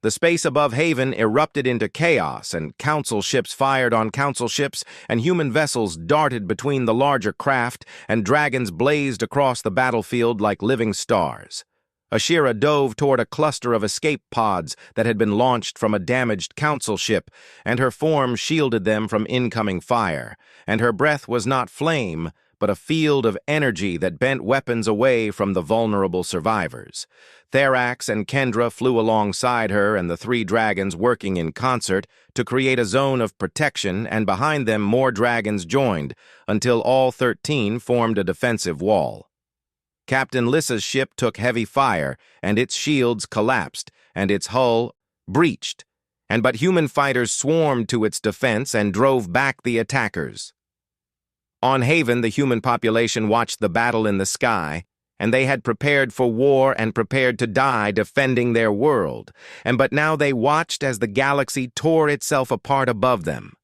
The space above Haven erupted into chaos, and council ships fired on council ships, and human vessels darted between the larger craft, and dragons blazed across the battlefield like living stars. Ashira dove toward a cluster of escape pods that had been launched from a damaged council ship, and her form shielded them from incoming fire, and her breath was not flame, but a field of energy that bent weapons away from the vulnerable survivors. Therax and Kendra flew alongside her, and the 3 dragons working in concert to create a zone of protection, and behind them more dragons joined, until all 13 formed a defensive wall. Captain Lysa's ship took heavy fire, and its shields collapsed, and its hull breached, but human fighters swarmed to its defense and drove back the attackers. On Haven, the human population watched the battle in the sky, and they had prepared for war and prepared to die defending their world, but now they watched as the galaxy tore itself apart above them.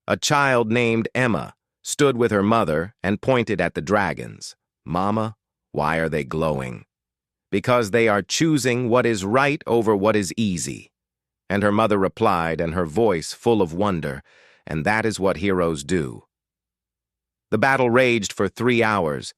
A child named Emma stood with her mother and pointed at the dragons. Mama, why are they glowing? Because they are choosing what is right over what is easy. And her mother replied, and her voice full of wonder, and that is what heroes do. The battle raged for 3 hours,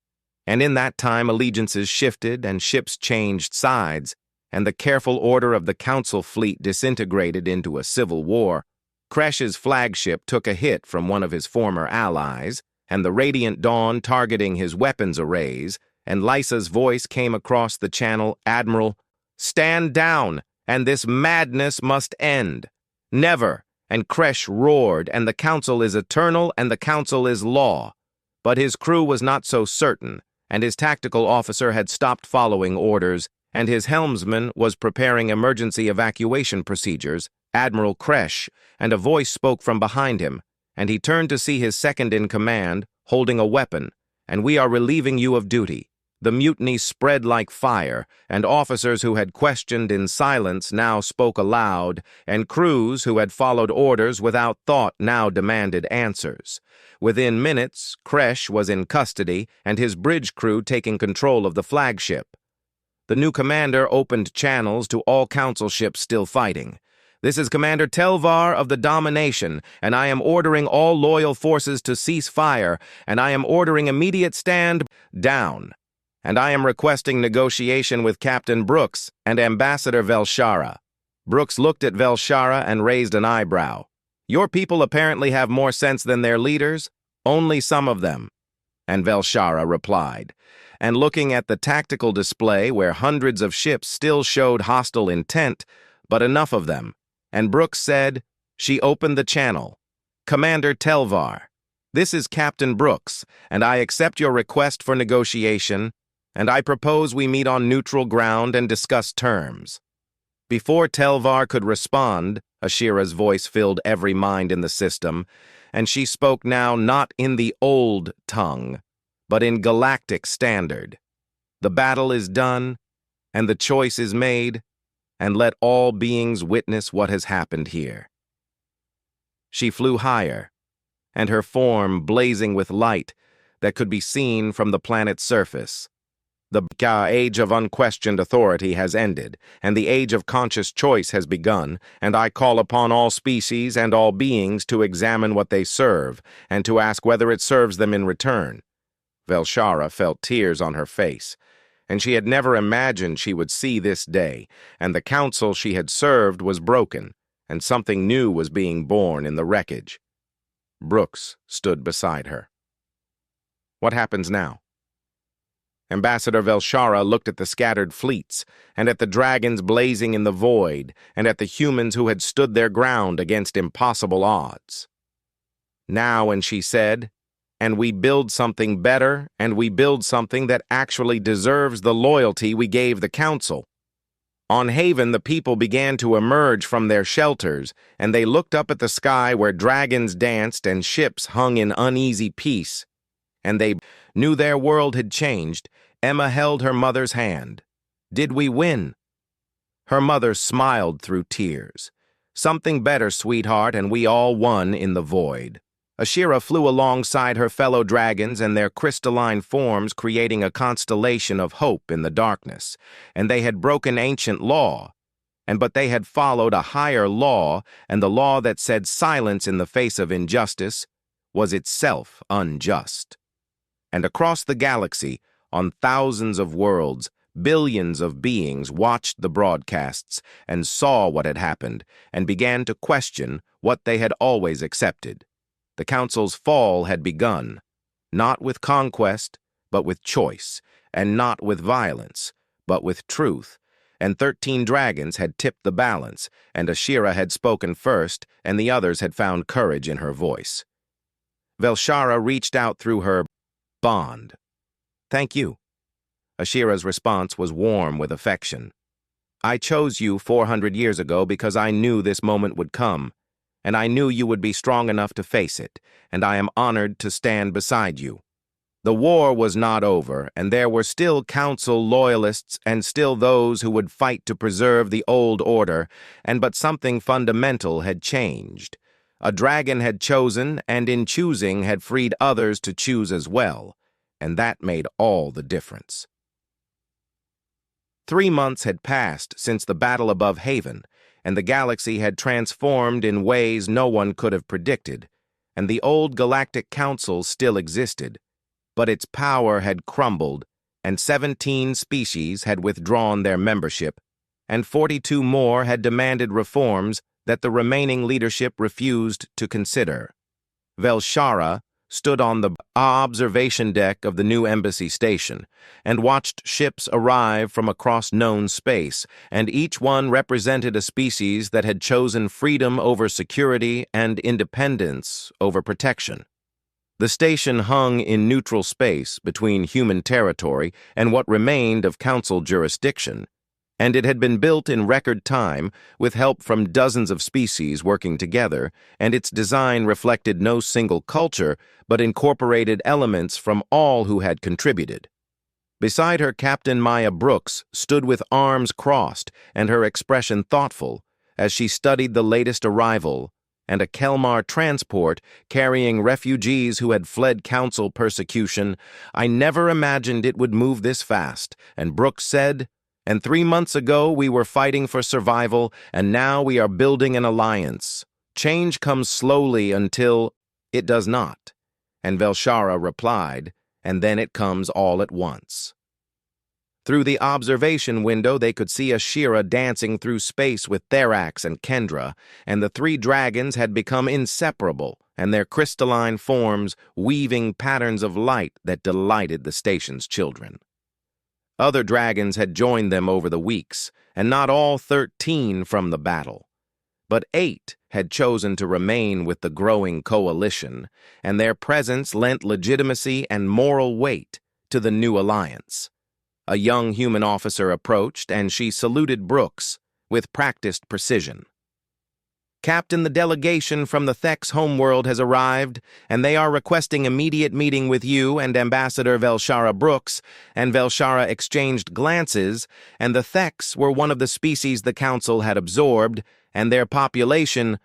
and in that time allegiances shifted and ships changed sides, and the careful order of the council fleet disintegrated into a civil war. Kresh's flagship took a hit from one of his former allies, and the Radiant Dawn targeting his weapons arrays, and Lysa's voice came across the channel, Admiral, stand down, and this madness must end. Never, and Kresh roared, and the council is eternal, and the council is law. But his crew was not so certain, and his tactical officer had stopped following orders, and his helmsman was preparing emergency evacuation procedures, Admiral Kresh, and a voice spoke from behind him, and he turned to see his second-in-command, holding a weapon, "And we are relieving you of duty." The mutiny spread like fire, and officers who had questioned in silence now spoke aloud, and crews who had followed orders without thought now demanded answers. Within minutes, Kresh was in custody, and his bridge crew taking control of the flagship. The new commander opened channels to all council ships still fighting. "This is Commander Telvar of the Domination, and I am ordering all loyal forces to cease fire, and I am ordering immediate stand down. And I am requesting negotiation with Captain Brooks and Ambassador Velshara." Brooks looked at Velshara and raised an eyebrow. "Your people apparently have more sense than their leaders, only some of them." And Velshara replied. And looking at the tactical display where hundreds of ships still showed hostile intent, but enough of them, and Brooks said, she opened the channel. "Commander Telvar, this is Captain Brooks, and I accept your request for negotiation, and I propose we meet on neutral ground and discuss terms." Before Telvar could respond, Ashira's voice filled every mind in the system, and she spoke now not in the old tongue, but in Galactic standard. "The battle is done, and the choice is made, and let all beings witness what has happened here." She flew higher, and her form blazing with light that could be seen from the planet's surface. "The age of unquestioned authority has ended, and the age of conscious choice has begun, and I call upon all species and all beings to examine what they serve, and to ask whether it serves them in return." Velshara felt tears on her face, and she had never imagined she would see this day, and the council she had served was broken, and something new was being born in the wreckage. Brooks stood beside her. "What happens now?" Ambassador Velshara looked at the scattered fleets, and at the dragons blazing in the void, and at the humans who had stood their ground against impossible odds. "Now," and she said, "and we build something better, and we build something that actually deserves the loyalty we gave the council." On Haven, the people began to emerge from their shelters, and they looked up at the sky where dragons danced and ships hung in uneasy peace, and they knew their world had changed. Emma held her mother's hand. "Did we win?" Her mother smiled through tears. "Something better, sweetheart, and we all won in the void." Ashira flew alongside her fellow dragons and their crystalline forms creating a constellation of hope in the darkness, and they had broken ancient law, but they had followed a higher law, and the law that said silence in the face of injustice was itself unjust. And across the galaxy, on thousands of worlds, billions of beings watched the broadcasts and saw what had happened and began to question what they had always accepted. The council's fall had begun, not with conquest, but with choice, and not with violence, but with truth, and 13 dragons had tipped the balance, and Ashira had spoken first, and the others had found courage in her voice. Velshara reached out through her bond. "Thank you." Ashira's response was warm with affection. "I chose you 400 years ago because I knew this moment would come, and I knew you would be strong enough to face it, and I am honored to stand beside you." The war was not over, and there were still council loyalists and still those who would fight to preserve the old order, but something fundamental had changed. A dragon had chosen, and in choosing had freed others to choose as well, and that made all the difference. 3 months had passed since the battle above Haven, and the galaxy had transformed in ways no one could have predicted, and the old Galactic Council still existed, but its power had crumbled, and 17 species had withdrawn their membership, and 42 more had demanded reforms that the remaining leadership refused to consider. Velshara stood on the observation deck of the new embassy station and watched ships arrive from across known space, and each one represented a species that had chosen freedom over security and independence over protection. The station hung in neutral space between human territory and what remained of council jurisdiction, And it had been built in record time with help from dozens of species working together, and its design reflected no single culture but incorporated elements from all who had contributed. Beside her, Captain Maya Brooks stood with arms crossed and her expression thoughtful as she studied the latest arrival and a Kelmar transport carrying refugees who had fled council persecution. "I never imagined it would move this fast," and Brooks said, "and 3 months ago we were fighting for survival, and now we are building an alliance. Change comes slowly until it does not." And Velshara replied, "And then it comes all at once." Through the observation window, they could see Ashira dancing through space with Therax and Kendra, and the 3 dragons had become inseparable, and their crystalline forms weaving patterns of light that delighted the station's children. Other dragons had joined them over the weeks, and not all 13 from the battle. But 8 had chosen to remain with the growing coalition, and their presence lent legitimacy and moral weight to the new alliance. A young human officer approached, and she saluted Brooks with practiced precision. "Captain, the delegation from the Thex homeworld has arrived, and they are requesting immediate meeting with you and Ambassador Velshara Brooks." And Velshara exchanged glances, and the Thex were one of the species the council had absorbed, and their population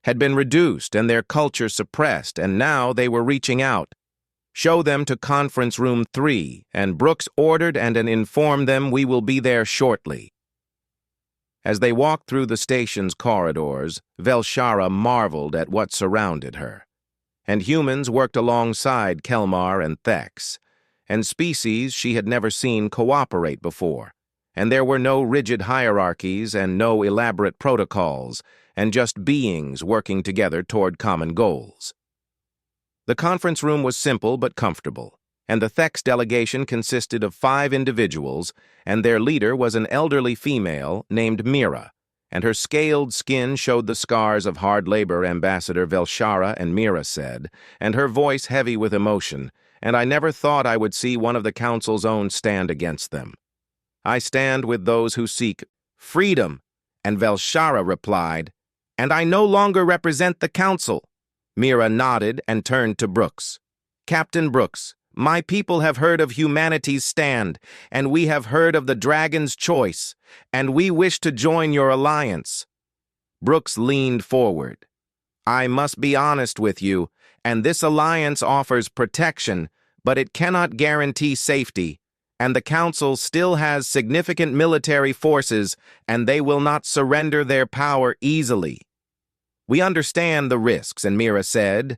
had been reduced and their culture suppressed, and now they were reaching out. "Show them to conference room 3, and Brooks ordered and informed them we will be there shortly." As they walked through the station's corridors, Velshara marveled at what surrounded her. And humans worked alongside Kelmar and Thex, and species she had never seen cooperate before. And there were no rigid hierarchies and no elaborate protocols, and just beings working together toward common goals. The conference room was simple but comfortable, and the Thex delegation consisted of 5 individuals, and their leader was an elderly female named Mira, and her scaled skin showed the scars of hard labor. Ambassador Velshara and Mira said, and her voice heavy with emotion, "And I never thought I would see one of the council's own stand against them. I stand with those who seek freedom." And Velshara replied, "And I no longer represent the council." Mira nodded and turned to Brooks. "Captain Brooks, my people have heard of humanity's stand, and we have heard of the dragon's choice, and we wish to join your alliance." Brooks leaned forward. "I must be honest with you, and this alliance offers protection, but it cannot guarantee safety, and the council still has significant military forces, and they will not surrender their power easily." "We understand the risks," and Mira said,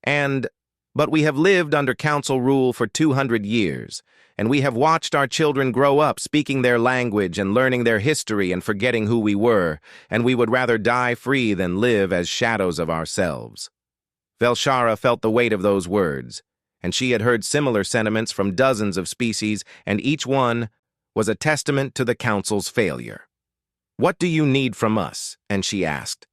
but we have lived under council rule for 200 years, and we have watched our children grow up speaking their language and learning their history and forgetting who we were, and we would rather die free than live as shadows of ourselves." Velshara felt the weight of those words, and she had heard similar sentiments from dozens of species, and each one was a testament to the council's failure. "What do you need from us?" and she asked.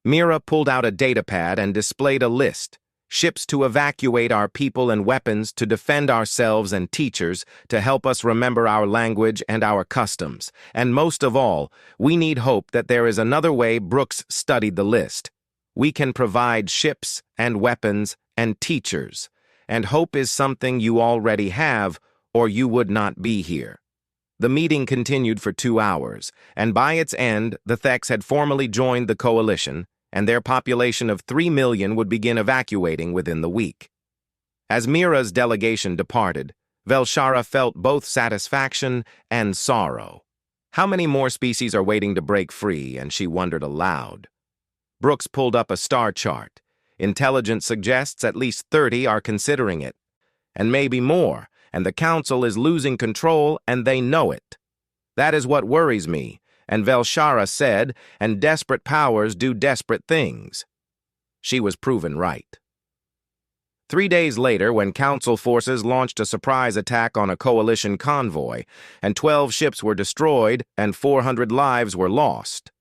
Mira pulled out a datapad and displayed a list: ships to evacuate our people and weapons to defend ourselves and teachers to help us remember our language and our customs. And most of all, we need hope that there is another way. Brooks studied the list. "We can provide ships and weapons and teachers, and hope is something you already have, or you would not be here." The meeting continued for 2 hours, and by its end, the Thex had formally joined the coalition, and their population of 3 million would begin evacuating within the week. As Mira's delegation departed, Velshara felt both satisfaction and sorrow. How many more species are waiting to break free? And she wondered aloud. Brooks pulled up a star chart. Intelligence suggests at least 30 are considering it, and maybe more, and the council is losing control, and they know it. That is what worries me, and Velshara said, and desperate powers do desperate things. She was proven right. 3 days later, when council forces launched a surprise attack on a coalition convoy, and 12 ships were destroyed and 400 lives were lost.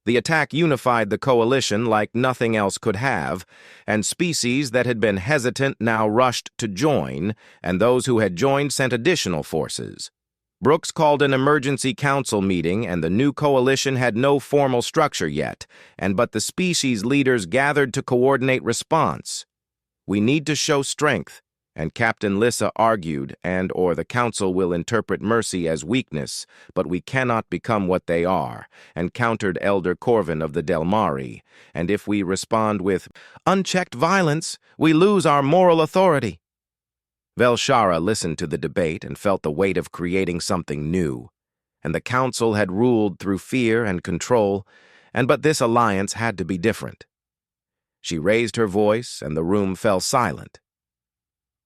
The attack unified the coalition like nothing else could have, and species that had been hesitant now rushed to join, and those who had joined sent additional forces. Brooks called an emergency council meeting, and the new coalition had no formal structure yet, but the species leaders gathered to coordinate response. We need to show strength, and Captain Lissa argued, or the council will interpret mercy as weakness, but we cannot become what they are, and countered Elder Corvin of the Delmari, and if we respond with unchecked violence, we lose our moral authority. Velshara listened to the debate and felt the weight of creating something new, and the council had ruled through fear and control, but this alliance had to be different. She raised her voice, and the room fell silent.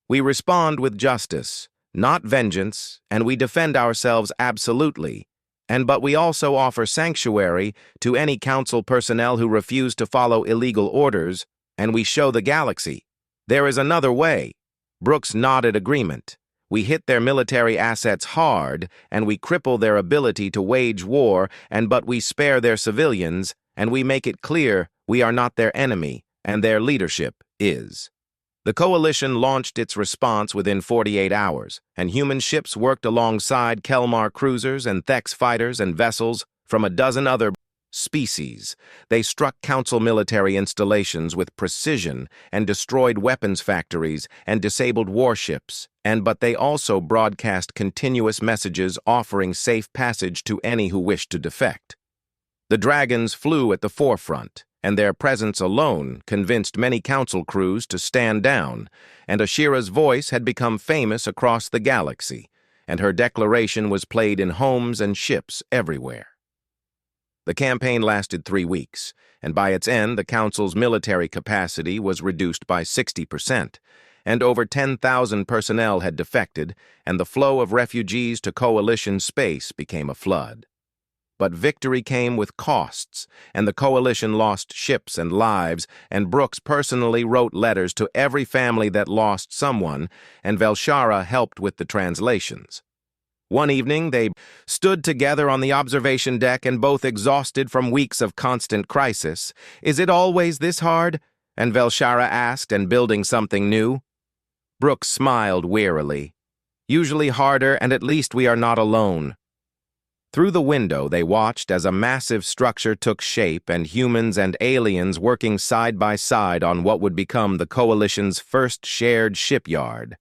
We respond with justice, not vengeance, and we defend ourselves absolutely, but we also offer sanctuary to any council personnel who refuse to follow illegal orders, and we show the galaxy. There is another way. Brooks nodded agreement. We hit their military assets hard, and we cripple their ability to wage war, but we spare their civilians, and we make it clear we are not their enemy, and their leadership is. The coalition launched its response within 48 hours, and human ships worked alongside Kelmar cruisers and Thex fighters and vessels from a dozen other species. They struck council military installations with precision and destroyed weapons factories and disabled warships, but they also broadcast continuous messages offering safe passage to any who wished to defect. The dragons flew at the forefront, and their presence alone convinced many council crews to stand down, and Ashira's voice had become famous across the galaxy, and her declaration was played in homes and ships everywhere. The campaign lasted 3 weeks, and by its end the council's military capacity was reduced by 60%, and over 10,000 personnel had defected, and the flow of refugees to coalition space became a flood. But victory came with costs, and the coalition lost ships and lives, and Brooks personally wrote letters to every family that lost someone, and Velshara helped with the translations. One evening, they stood together on the observation deck and both exhausted from weeks of constant crisis. Is it always this hard? And Velshara asked, and building something new. Brooks smiled wearily. Usually harder, and at least we are not alone. Through the window, they watched as a massive structure took shape and humans and aliens working side by side on what would become the coalition's first shared shipyard.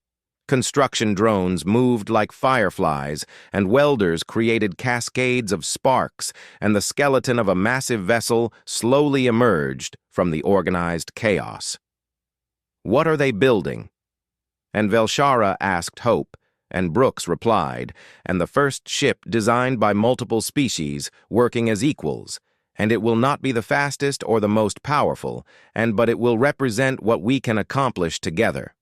Construction drones moved like fireflies, and welders created cascades of sparks, and the skeleton of a massive vessel slowly emerged from the organized chaos. What are they building? And Velshara asked Hope, and Brooks replied, and the first ship designed by multiple species working as equals, and it will not be the fastest or the most powerful, but it will represent what we can accomplish together.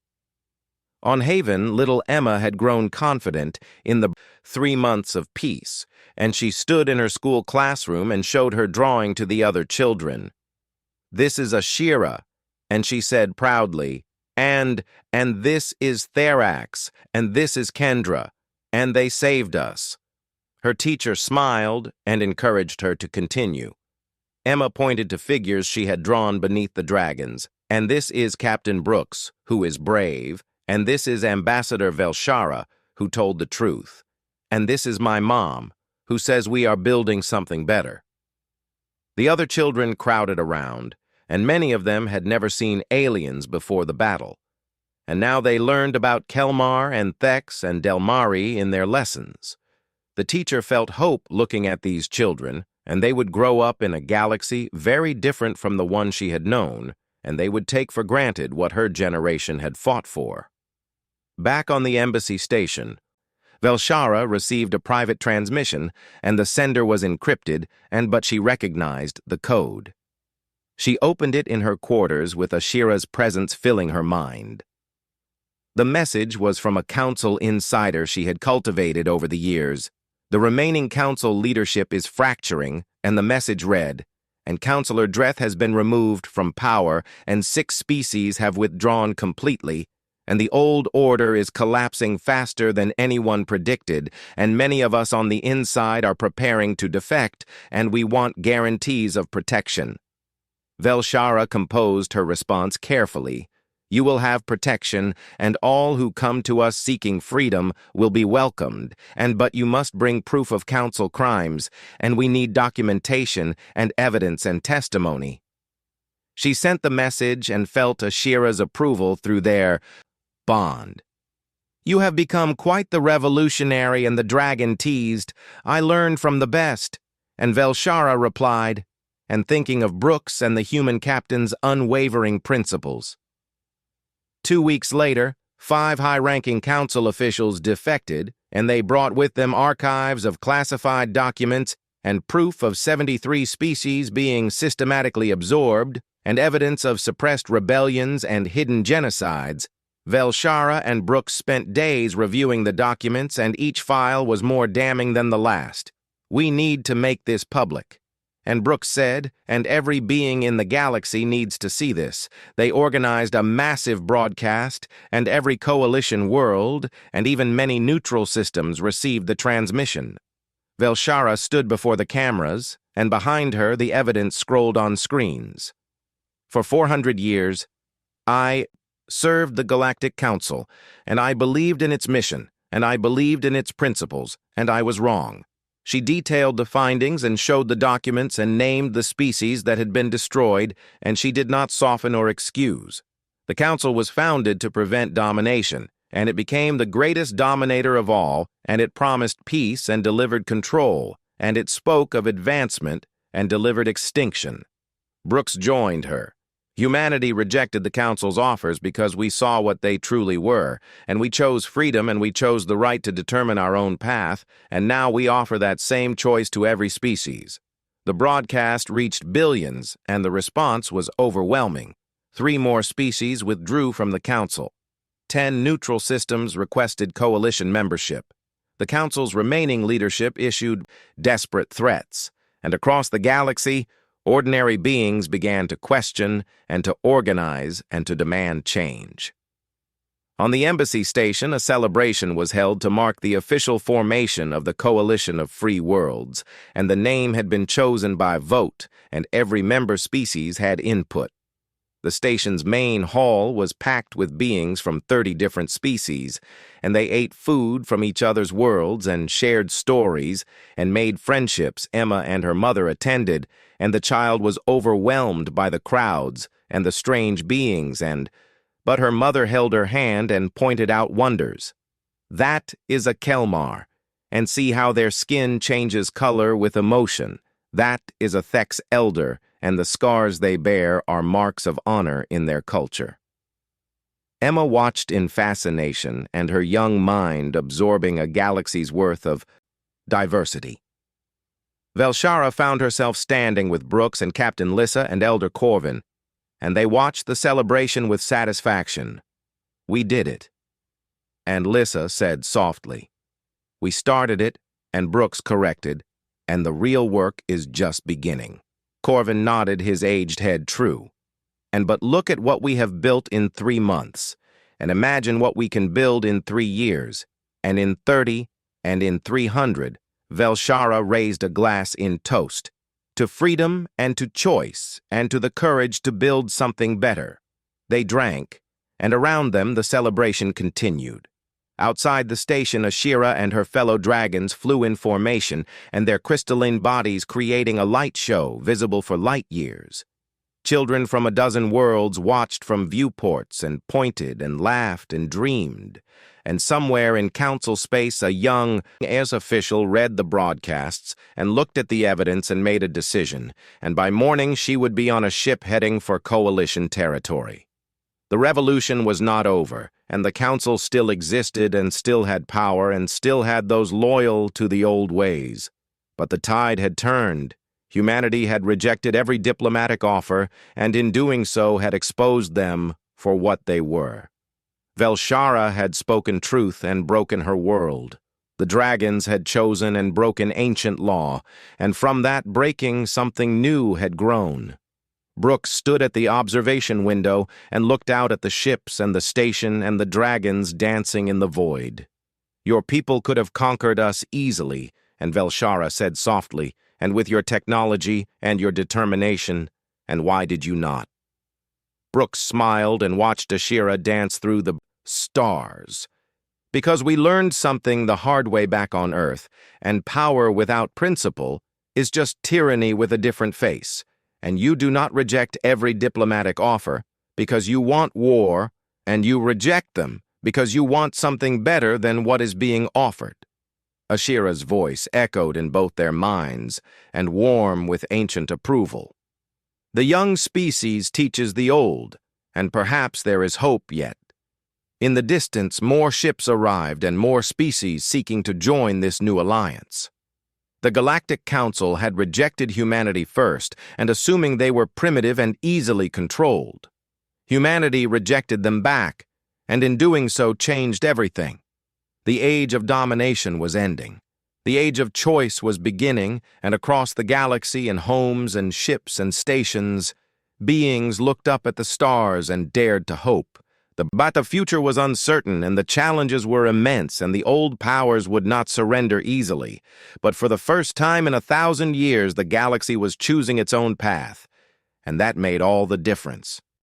On Haven, little Emma had grown confident in the 3 months of peace, and she stood in her school classroom and showed her drawing to the other children. This is Ashira, and she said proudly, and this is Therax, and this is Kendra, and they saved us. Her teacher smiled and encouraged her to continue. Emma pointed to figures she had drawn beneath the dragons, and this is Captain Brooks, who is brave, and this is Ambassador Velshara, who told the truth, and this is my mom, who says we are building something better. The other children crowded around, and many of them had never seen aliens before the battle, and now they learned about Kelmar and Thex and Delmari in their lessons. The teacher felt hope looking at these children, and they would grow up in a galaxy very different from the one she had known, and they would take for granted what her generation had fought for. Back on the embassy station, Velshara received a private transmission, and the sender was encrypted, but she recognized the code. She opened it in her quarters with Ashira's presence filling her mind. The message was from a council insider she had cultivated over the years. The remaining council leadership is fracturing, and the message read, and Councillor Dreth has been removed from power, and 6 species have withdrawn completely, and the old order is collapsing faster than anyone predicted, and many of us on the inside are preparing to defect, and we want guarantees of protection. Velshara composed her response carefully. You will have protection, and all who come to us seeking freedom will be welcomed, but you must bring proof of council crimes, and we need documentation and evidence and testimony." She sent the message and felt Ashira's approval through their bond. "You have become quite the revolutionary," and the dragon teased. "I learned from the best." And Velshara replied, and thinking of Brooks and the human captain's unwavering principles. 2 weeks later, 5 high-ranking council officials defected, and they brought with them archives of classified documents and proof of 73 species being systematically absorbed, and evidence of suppressed rebellions and hidden genocides. Velshara and Brooks spent days reviewing the documents, and each file was more damning than the last. "We need to make this public." And Brooks said, "And every being in the galaxy needs to see this." They organized a massive broadcast, and every coalition world, and even many neutral systems received the transmission. Velshara stood before the cameras, and behind her the evidence scrolled on screens. "For 400 years, I served the Galactic Council, and I believed in its mission, and I believed in its principles, and I was wrong." She detailed the findings and showed the documents and named the species that had been destroyed, and she did not soften or excuse. The council was founded to prevent domination, and it became the greatest dominator of all, and it promised peace and delivered control, and it spoke of advancement and delivered extinction. Brooks joined her. "Humanity rejected the council's offers because we saw what they truly were, and we chose freedom and we chose the right to determine our own path, and now we offer that same choice to every species." The broadcast reached billions, and the response was overwhelming. 3 more species withdrew from the council. 10 neutral systems requested coalition membership. The council's remaining leadership issued desperate threats, and across the galaxy, ordinary beings began to question and to organize and to demand change. On the embassy station, a celebration was held to mark the official formation of the Coalition of Free Worlds, and the name had been chosen by vote, and every member species had input. The station's main hall was packed with beings from 30 different species, and they ate food from each other's worlds and shared stories and made friendships. Emma and her mother attended, and the child was overwhelmed by the crowds and the strange beings, but her mother held her hand and pointed out wonders. "That is a Kelmar, and see how their skin changes color with emotion. That is a Thex elder, and the scars they bear are marks of honor in their culture." Emma watched in fascination, and her young mind absorbing a galaxy's worth of diversity. Velshara found herself standing with Brooks and Captain Lissa and Elder Corvin, and they watched the celebration with satisfaction. "We did it." And Lissa said softly, "We started it," and Brooks corrected, "and the real work is just beginning." Corvin nodded, his aged head true. But look at what we have built in 3 months, and imagine what we can build in 3 years, and in 30, and in 300. Velshara raised a glass in toast, to freedom and to choice, and to the courage to build something better. They drank, and around them the celebration continued. Outside the station, Ashira and her fellow dragons flew in formation, and their crystalline bodies creating a light show visible for light years. Children from a dozen worlds watched from viewports and pointed and laughed and dreamed. And somewhere in council space, a young AS official read the broadcasts and looked at the evidence and made a decision, and by morning she would be on a ship heading for coalition territory. The revolution was not over, and the council still existed and still had power and still had those loyal to the old ways. But the tide had turned. Humanity had rejected every diplomatic offer, and in doing so had exposed them for what they were. Velshara had spoken truth and broken her world. The dragons had chosen and broken ancient law, and from that breaking something new had grown. Brooks stood at the observation window and looked out at the ships and the station and the dragons dancing in the void. "Your people could have conquered us easily," and Velshara said softly, "and with your technology and your determination, and why did you not?" Brooks smiled and watched Ashira dance through the stars. Because we learned something the hard way back on Earth, and power without principle is just tyranny with a different face, and you do not reject every diplomatic offer because you want war, and you reject them because you want something better than what is being offered. Ashira's voice echoed in both their minds, and warm with ancient approval. The young species teaches the old, and perhaps there is hope yet. In the distance, more ships arrived and more species seeking to join this new alliance. The Galactic Council had rejected humanity first, and assuming they were primitive and easily controlled. Humanity rejected them back, and in doing so changed everything. The age of domination was ending. The age of choice was beginning, and across the galaxy in homes and ships and stations, beings looked up at the stars and dared to hope. But the future was uncertain, and the challenges were immense, and the old powers would not surrender easily. But for the first time in 1,000 years, the galaxy was choosing its own path, and that made all the difference.